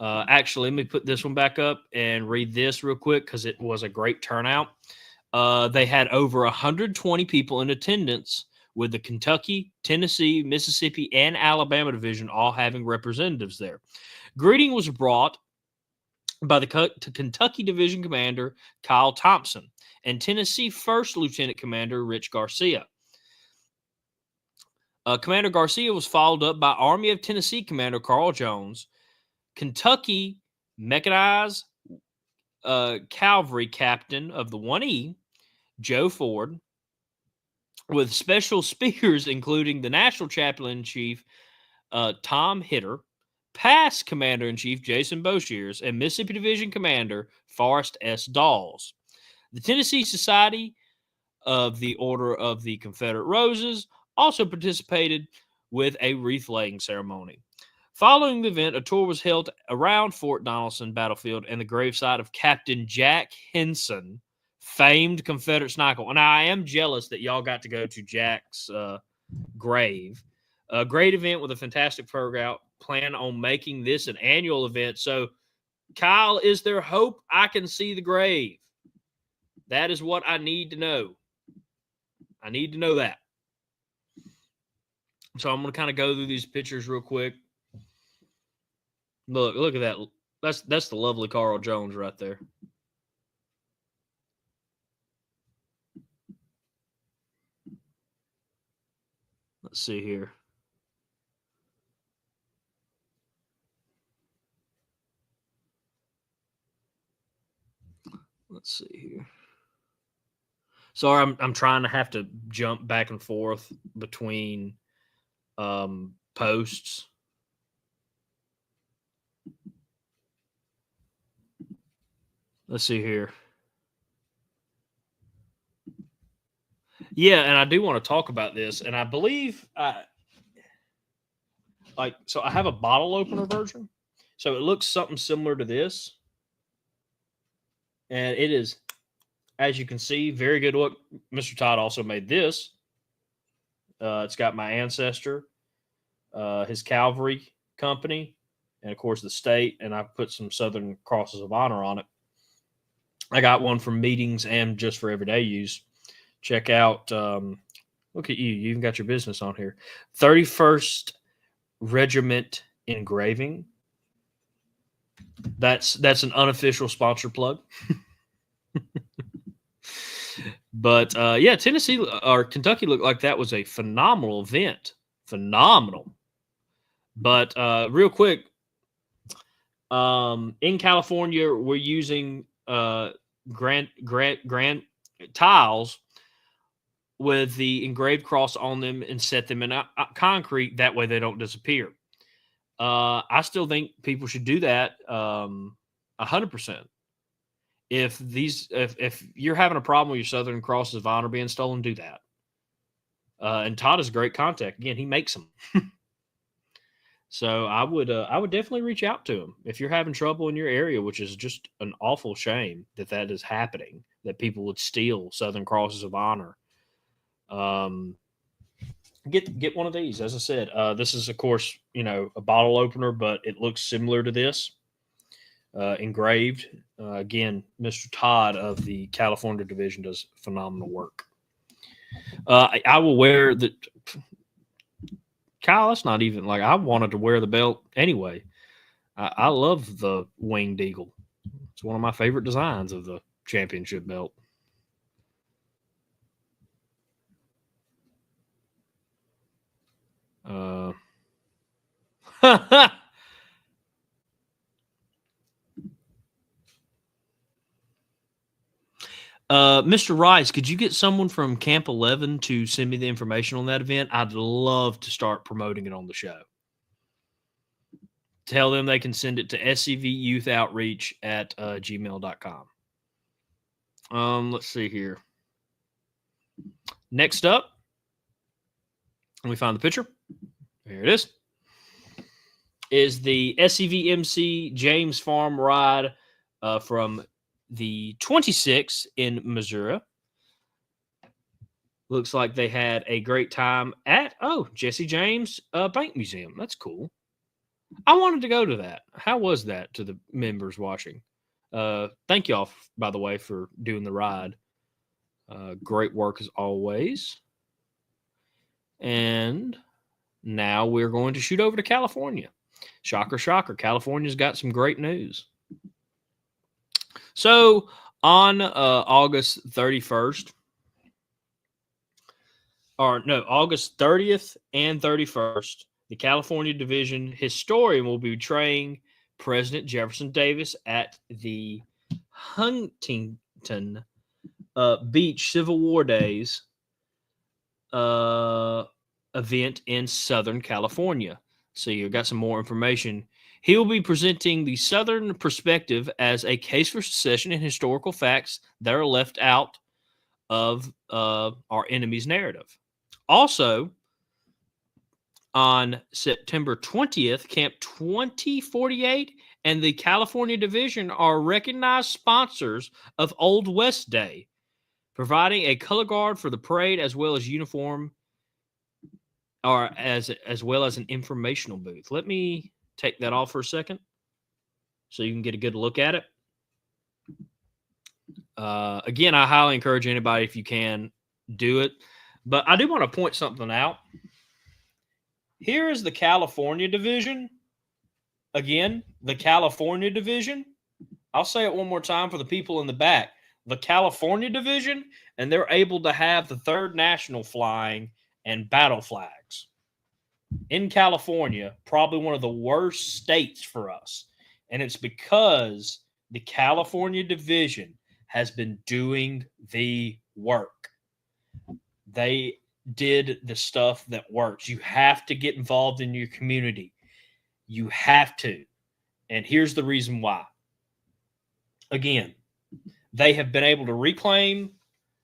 Actually, let me put this one back up and read this real quick because it was a great turnout. They had over 120 people in attendance, with the Kentucky, Tennessee, Mississippi, and Alabama division all having representatives there. Greeting was brought by the Kentucky division commander, Kyle Thompson, and Tennessee 1st Lieutenant Commander, Rich Garcia. Commander Garcia was followed up by Army of Tennessee Commander Carl Jones, Kentucky Mechanized Cavalry Captain of the 1E, Joe Ford, with special speakers including the National Chaplain-in-Chief, Tom Hitter, past Commander-in-Chief Jason Boshears, and Mississippi Division Commander Forrest S. Dawes. The Tennessee Society of the Order of the Confederate Roses also participated with a wreath-laying ceremony. Following the event, a tour was held around Fort Donelson Battlefield and the gravesite of Captain Jack Henson, famed Confederate sniper. And I am jealous that y'all got to go to Jack's grave. A great event with a fantastic program. Plan on making this an annual event. So, Kyle, is there hope I can see the grave? That is what I need to know. I need to know that. So I'm going to kind of go through these pictures real quick. Look at that. That's the lovely Carl Jones right there. Let's see here. Let's see here. Sorry, I'm trying to have to jump back and forth between posts. Let's see here. Yeah, and I do want to talk about this, and I believe so I have a bottle opener version. So it looks something similar to this. And it is, as you can see, very good look. Mr. Todd also made this. It's got my ancestor, his cavalry company, and of course the state, and I put some Southern Crosses of Honor on it. I got one for meetings and just for everyday use. Check out, look at you. You even got your business on here. 31st Regiment Engraving. That's an unofficial sponsor plug. But yeah, Tennessee or Kentucky looked like that was a phenomenal event. Phenomenal. But real quick, in California, we're using Grant tiles with the engraved cross on them and set them in concrete. That way they don't disappear. I still think people should do that 100%. If you're having a problem with your Southern Crosses of Honor being stolen, do that. And Todd is a great contact. Again, he makes them. So I would definitely reach out to him if you're having trouble in your area, which is just an awful shame that is happening, that people would steal Southern Crosses of Honor. Get one of these. As I said, this is, of course, a bottle opener, but it looks similar to this, engraved. Again, Mr. Todd of the California division does phenomenal work. I will wear the Kyle. That's not even like I wanted to wear the belt anyway. I love the winged eagle. It's one of my favorite designs of the championship belt. Mr. Rice, could you get someone from Camp 11 to send me the information on that event? I'd love to start promoting it on the show. Tell them they can send it to scyouthoutreach at gmail.com. Let's see here. Next up, Let me find the picture. Here it is the SCVMC James Farm ride from the 26th in Missouri. Looks like they had a great time at, Jesse James Bank Museum. That's cool. I wanted to go to that. How was that to the members watching? Thank y'all, by the way, for doing the ride. Great work as always. And now we're going to shoot over to California. Shocker, shocker. California's got some great news. So on August 31st, August 30th and 31st, the California Division historian will be betraying President Jefferson Davis at the Huntington Beach Civil War Days event in Southern California. So you've got some more information. He will be presenting the Southern perspective as a case for secession and historical facts that are left out of our enemy's narrative. Also, on September 20th, Camp 2048 and the California Division are recognized sponsors of Old West Day, providing a color guard for the parade as well as uniform, or as well as an informational booth. Let me take that off for a second so you can get a good look at it. Again, I highly encourage anybody, if you can, do it. But I do want to point something out. Here is the California Division. Again, the California Division. I'll say it one more time for the people in the back. The California Division, and they're able to have the 3rd National flying and battle flags. In California, probably one of the worst states for us. And it's because the California Division has been doing the work. They did the stuff that works. You have to get involved in your community. You have to. And here's the reason why. Again, they have been able to reclaim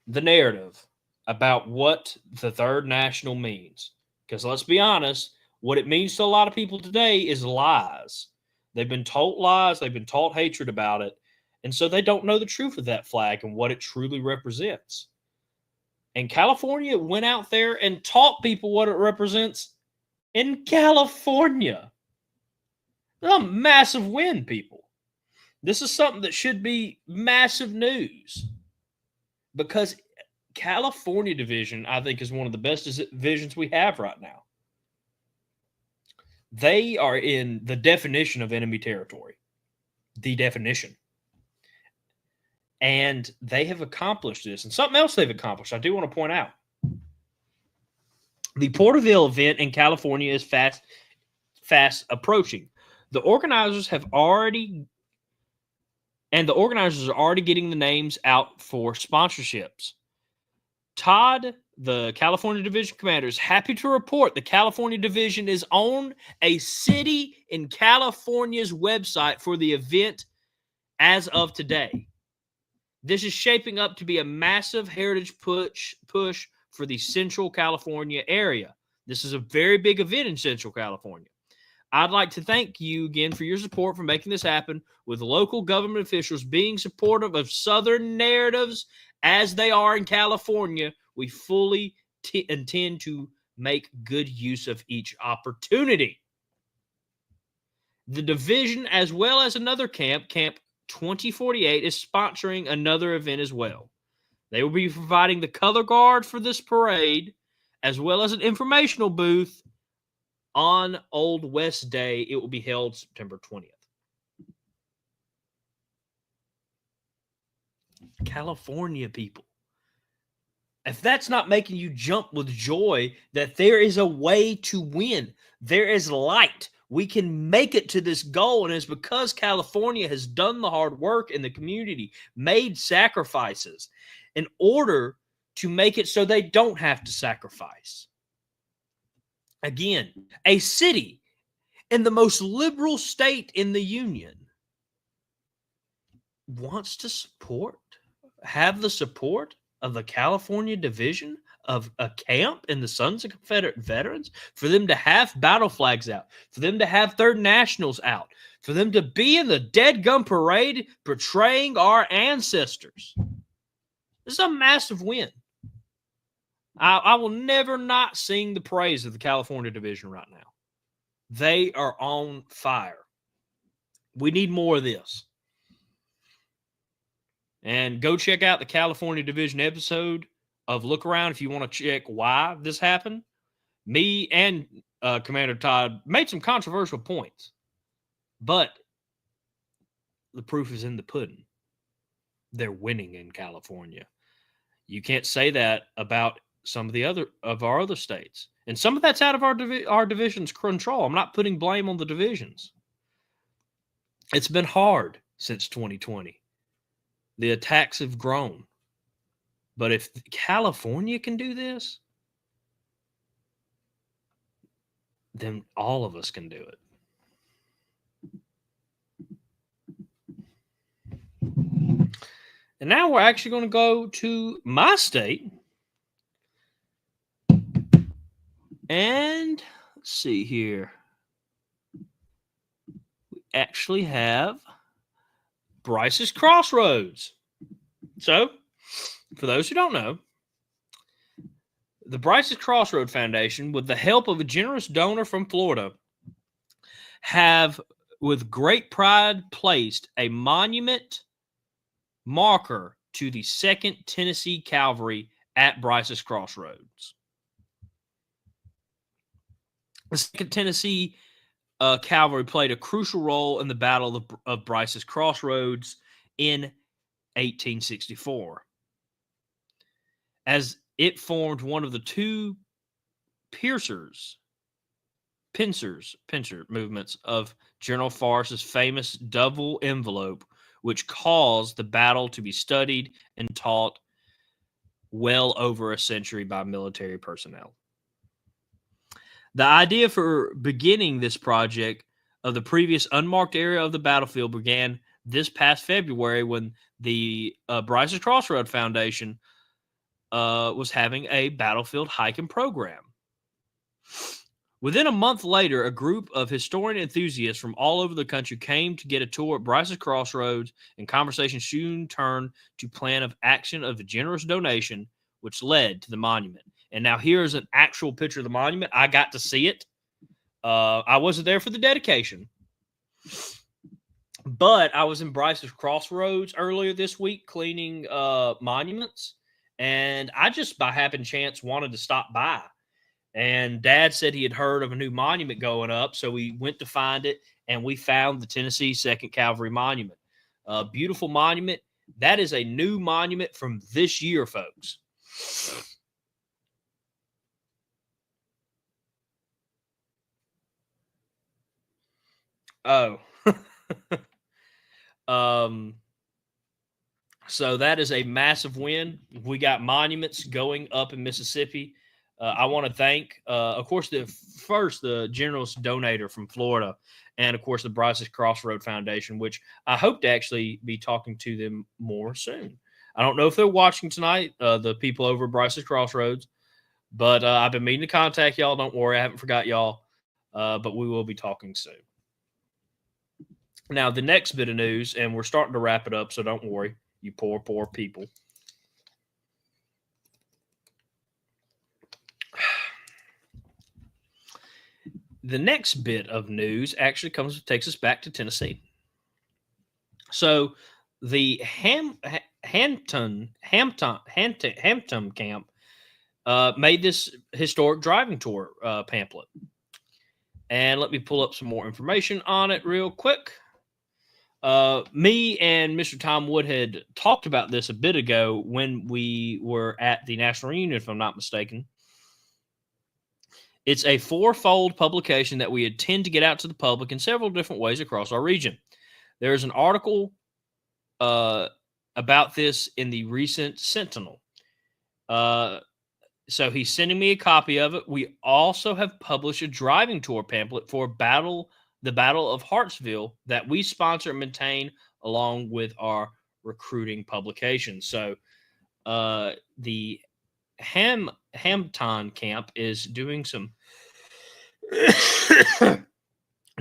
the narrative about what the 3rd National means. Because let's be honest, what it means to a lot of people today is lies. They've been told lies. They've been taught hatred about it. And so they don't know the truth of that flag and what it truly represents. And California went out there and taught people what it represents in California. A massive win, people. This is something that should be massive news, because California Division, I think, is one of the best divisions we have right now. They are in the definition of enemy territory. The definition. And they have accomplished this. And something else they've accomplished, I do want to point out. The Porterville event in California is fast approaching. The organizers are already getting the names out for sponsorships. Todd, the California Division commander, is happy to report the California Division is on a city in California's website for the event as of today. This is shaping up to be a massive heritage push for the Central California area. This is a very big event in Central California. I'd like to thank you again for your support for making this happen, with local government officials being supportive of Southern narratives as they are in California. We fully intend to make good use of each opportunity. The division, as well as another camp, Camp 2048, is sponsoring another event as well. They will be providing the color guard for this parade, as well as an informational booth on Old West Day. It will be held September 20th. California people. If that's not making you jump with joy that there is a way to win, there is light. We can make it to this goal, and it's because California has done the hard work in the community, made sacrifices in order to make it so they don't have to sacrifice. Again, a city in the most liberal state in the Union wants to have the support of the California Division of a camp in the Sons of Confederate Veterans, for them to have battle flags out, for them to have Third Nationals out, for them to be in the Dead Gum Parade portraying our ancestors. This is a massive win. I will never not sing the praise of the California Division right now. They are on fire. We need more of this. And go check out the California Division episode of Look Around if you want to check why this happened. Me and Commander Todd made some controversial points, but the proof is in the pudding. They're winning in California. You can't say that about some of our other states, and some of that's out of our division's control. I'm not putting blame on the divisions. It's been hard since 2020. The attacks have grown, but if California can do this, then all of us can do it. And now we're actually going to go to my state. And let's see here. We actually have Bryce's Crossroads. So, for those who don't know, the Bryce's Crossroad Foundation, with the help of a generous donor from Florida, have, with great pride, placed a monument marker to the 2nd Tennessee Cavalry at Bryce's Crossroads. The 2nd Tennessee Cavalry played a crucial role in the Battle of Bryce's Crossroads in 1864, as it formed one of the two pincer movements of General Forrest's famous double envelope, which caused the battle to be studied and taught well over a century by military personnel. The idea for beginning this project of the previous unmarked area of the battlefield began this past February when the Bryce's Crossroad Foundation was having a battlefield hiking program. Within a month later, a group of historian enthusiasts from all over the country came to get a tour at Bryce's Crossroads, and conversation soon turned to plan of action of a generous donation, which led to the monument. And now here's an actual picture of the monument. I got to see it. I wasn't there for the dedication, but I was in Bryce's Crossroads earlier this week cleaning monuments, and I just by happen chance wanted to stop by. And Dad said he had heard of a new monument going up, so we went to find it, and we found the Tennessee 2nd Cavalry Monument. A beautiful monument. That is a new monument from this year, folks. Oh. So that is a massive win. We got monuments going up in Mississippi. I want to thank, of course, the generous donator from Florida, and, of course, the Bryce's Crossroad Foundation, which I hope to actually be talking to them more soon. I don't know if they're watching tonight, the people over at Bryce's Crossroads, but I've been meaning to contact y'all. Don't worry, I haven't forgot y'all, but we will be talking soon. Now, the next bit of news, and we're starting to wrap it up, so don't worry, you poor, poor people. The next bit of news actually takes us back to Tennessee. So the Hampton camp made this historic driving tour pamphlet. And let me pull up some more information on it real quick. Me and Mr. Tom Wood had talked about this a bit ago when we were at the National Reunion, if I'm not mistaken. It's a fourfold publication that we intend to get out to the public in several different ways across our region. There's an article about this in the recent Sentinel. So he's sending me a copy of it. We also have published a driving tour pamphlet for the Battle of Hartsville that we sponsor and maintain along with our recruiting publication. So the Hampton camp is doing some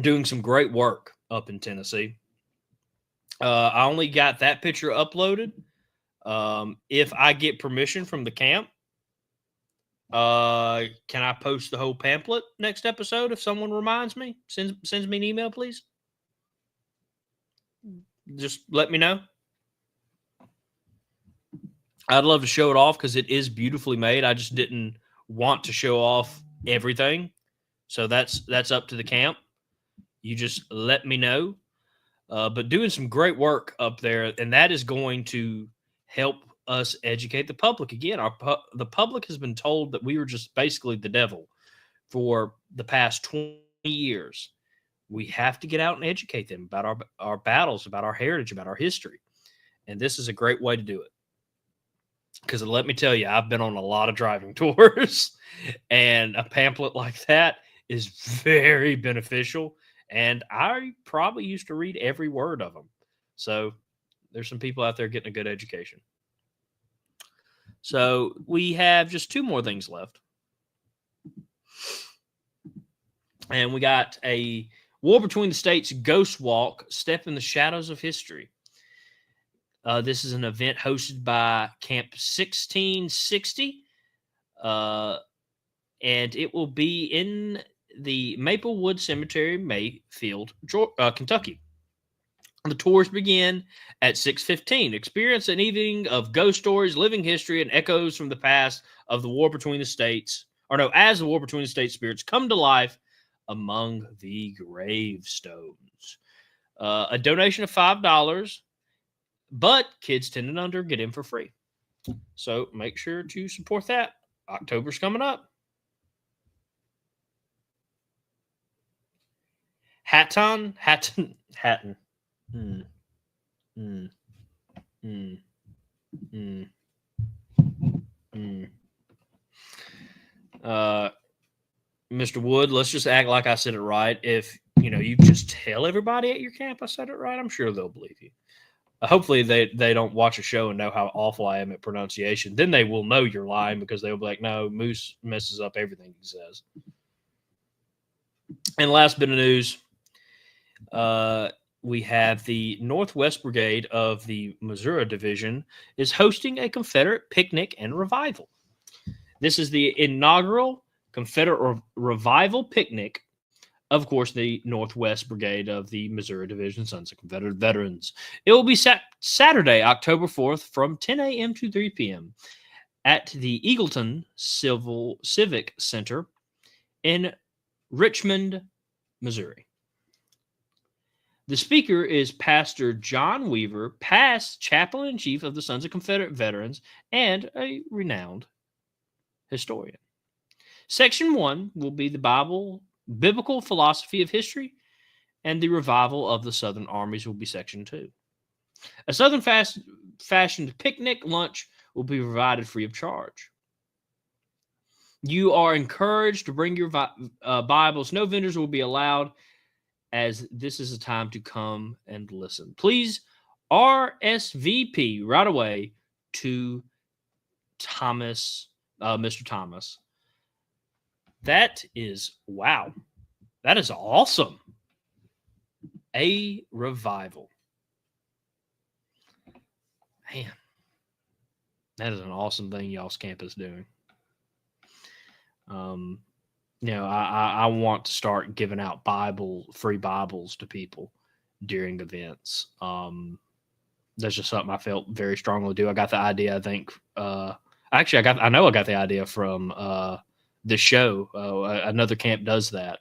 doing some great work up in Tennessee. I only got that picture uploaded. If I get permission from the camp, can I post the whole pamphlet next episode if someone reminds me? Sends me an email, please. Just let me know. I'd love to show it off because it is beautifully made. I just didn't want to show off everything. So that's up to the camp. You just let me know. But doing some great work up there, and that is going to help us educate the public. Again, the public has been told that we were just basically the devil for the past 20 years. We have to get out and educate them about our battles, about our heritage, about our history. And this is a great way to do it. Because let me tell you, I've been on a lot of driving tours, and a pamphlet like that is very beneficial. And I probably used to read every word of them. So there's some people out there getting a good education. So we have just 2 more things left. And we got a War Between the States Ghost Walk, Step in the Shadows of History. This is an event hosted by Camp 1660. And it will be in the Maplewood Cemetery, Mayfield, Kentucky. The tours begin at 6:15. Experience an evening of ghost stories, living history, and echoes from the past of the War Between the States. As the War Between the States spirits come to life among the gravestones. A donation of $5, but kids 10 and under get in for free. So make sure to support that. October's coming up. Hatton. Mr. Wood, let's just act like I said it right. If you just tell everybody at your camp I said it right, I'm sure they'll believe you. Hopefully they don't watch a show and know how awful I am at pronunciation. Then they will know you're lying because they'll be like, no, Moose messes up everything he says. And last bit of news, we have the Northwest Brigade of the Missouri Division is hosting a Confederate picnic and revival. This is the inaugural Confederate revival picnic. Of course, the Northwest Brigade of the Missouri Division, Sons of Confederate Veterans. It will be Saturday, October 4th from 10 a.m. to 3 p.m. at the Eagleton Civic Center in Richmond, Missouri. The speaker is Pastor John Weaver, past chaplain-in-chief of the Sons of Confederate Veterans and a renowned historian. Section 1 will be the biblical philosophy of history, and the revival of the Southern armies will be Section 2. A Southern fashioned picnic lunch will be provided free of charge. You are encouraged to bring your Bibles. No vendors will be allowed, as this is a time to come and listen. Please RSVP right away to Mr. Thomas. That is, wow. That is awesome. A revival. Man, that is an awesome thing y'all's camp is doing. I want to start giving out free Bibles to people during events. That's just something I felt very strongly to do. I got the idea, I think. I know I got the idea from the show. Another camp does that.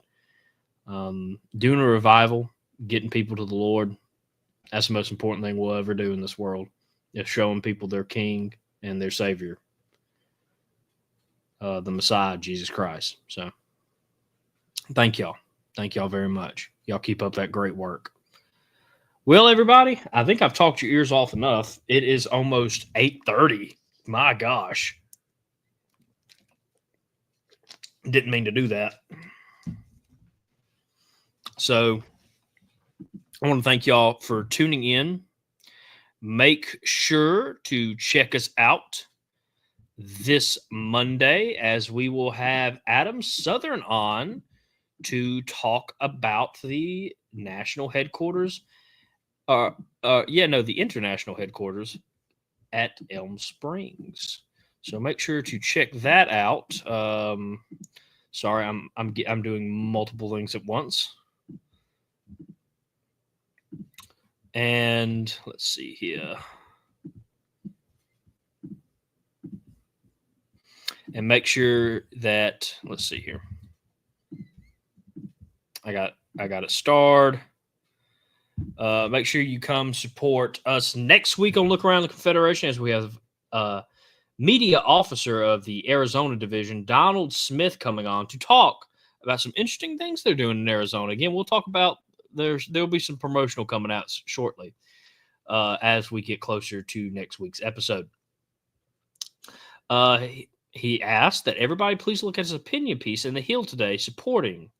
Doing a revival, getting people to the Lord. That's the most important thing we'll ever do in this world. Is showing people their King and their Savior, the Messiah, Jesus Christ. So thank y'all. Thank y'all very much. Y'all keep up that great work. Well, everybody, I think I've talked your ears off enough. It is almost 8:30. My gosh. Didn't mean to do that. So I want to thank y'all for tuning in. Make sure to check us out this Monday, as we will have Adam Southern on to talk about the national headquarters. The international headquarters at Elm Springs. So make sure to check that out. Sorry, I'm doing multiple things at once. And let's see here. And make sure that, let's see here. I got it starred. Make sure you come support us next week on Look Around the Confederation, as we have media officer of the Arizona division, Donald Smith, coming on to talk about some interesting things they're doing in Arizona. Again, we'll talk about there'll be some promotional coming out shortly as we get closer to next week's episode. He asked that everybody please look at his opinion piece in the Hill today supporting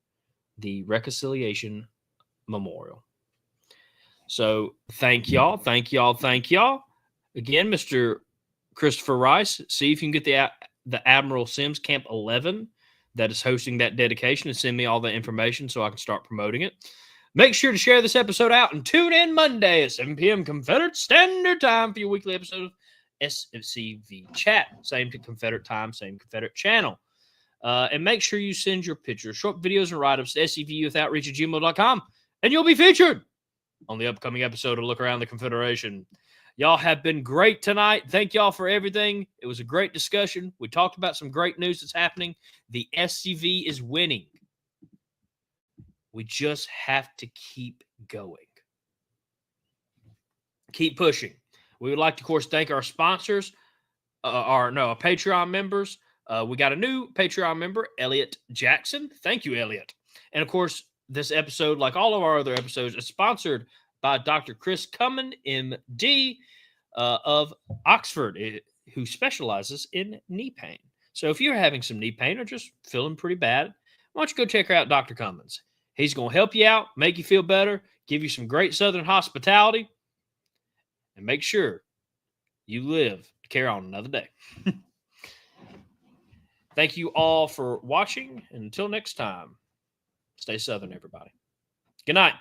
the Reconciliation Memorial. So thank y'all. Again, Mr. Christopher Rice, see if you can get the Admiral Sims Camp 11 that is hosting that dedication and send me all the information so I can start promoting it. Make sure to share this episode out and tune in Monday at 7 p.m. Confederate Standard Time for your weekly episode of SCV Chat. Same to Confederate time, same Confederate channel. And make sure you send your pictures, short videos, and write-ups to scyouthoutreach@gmail.com, and you'll be featured on the upcoming episode of Look Around the Confederation. Y'all have been great tonight. Thank y'all for everything. It was a great discussion. We talked about some great news that's happening. The SCV is winning. We just have to keep going. Keep pushing. We would like to, of course, thank our sponsors, our Patreon members. We got a new Patreon member, Elliot Jackson. Thank you, Elliot. And, of course, this episode, like all of our other episodes, is sponsored by Dr. Chris Cummin, MD, of Oxford, who specializes in knee pain. So if you're having some knee pain or just feeling pretty bad, why don't you go check out Dr. Cummins? He's going to help you out, make you feel better, give you some great Southern hospitality, and make sure you live to carry on another day. Thank you all for watching. And until next time, stay Southern, everybody. Good night.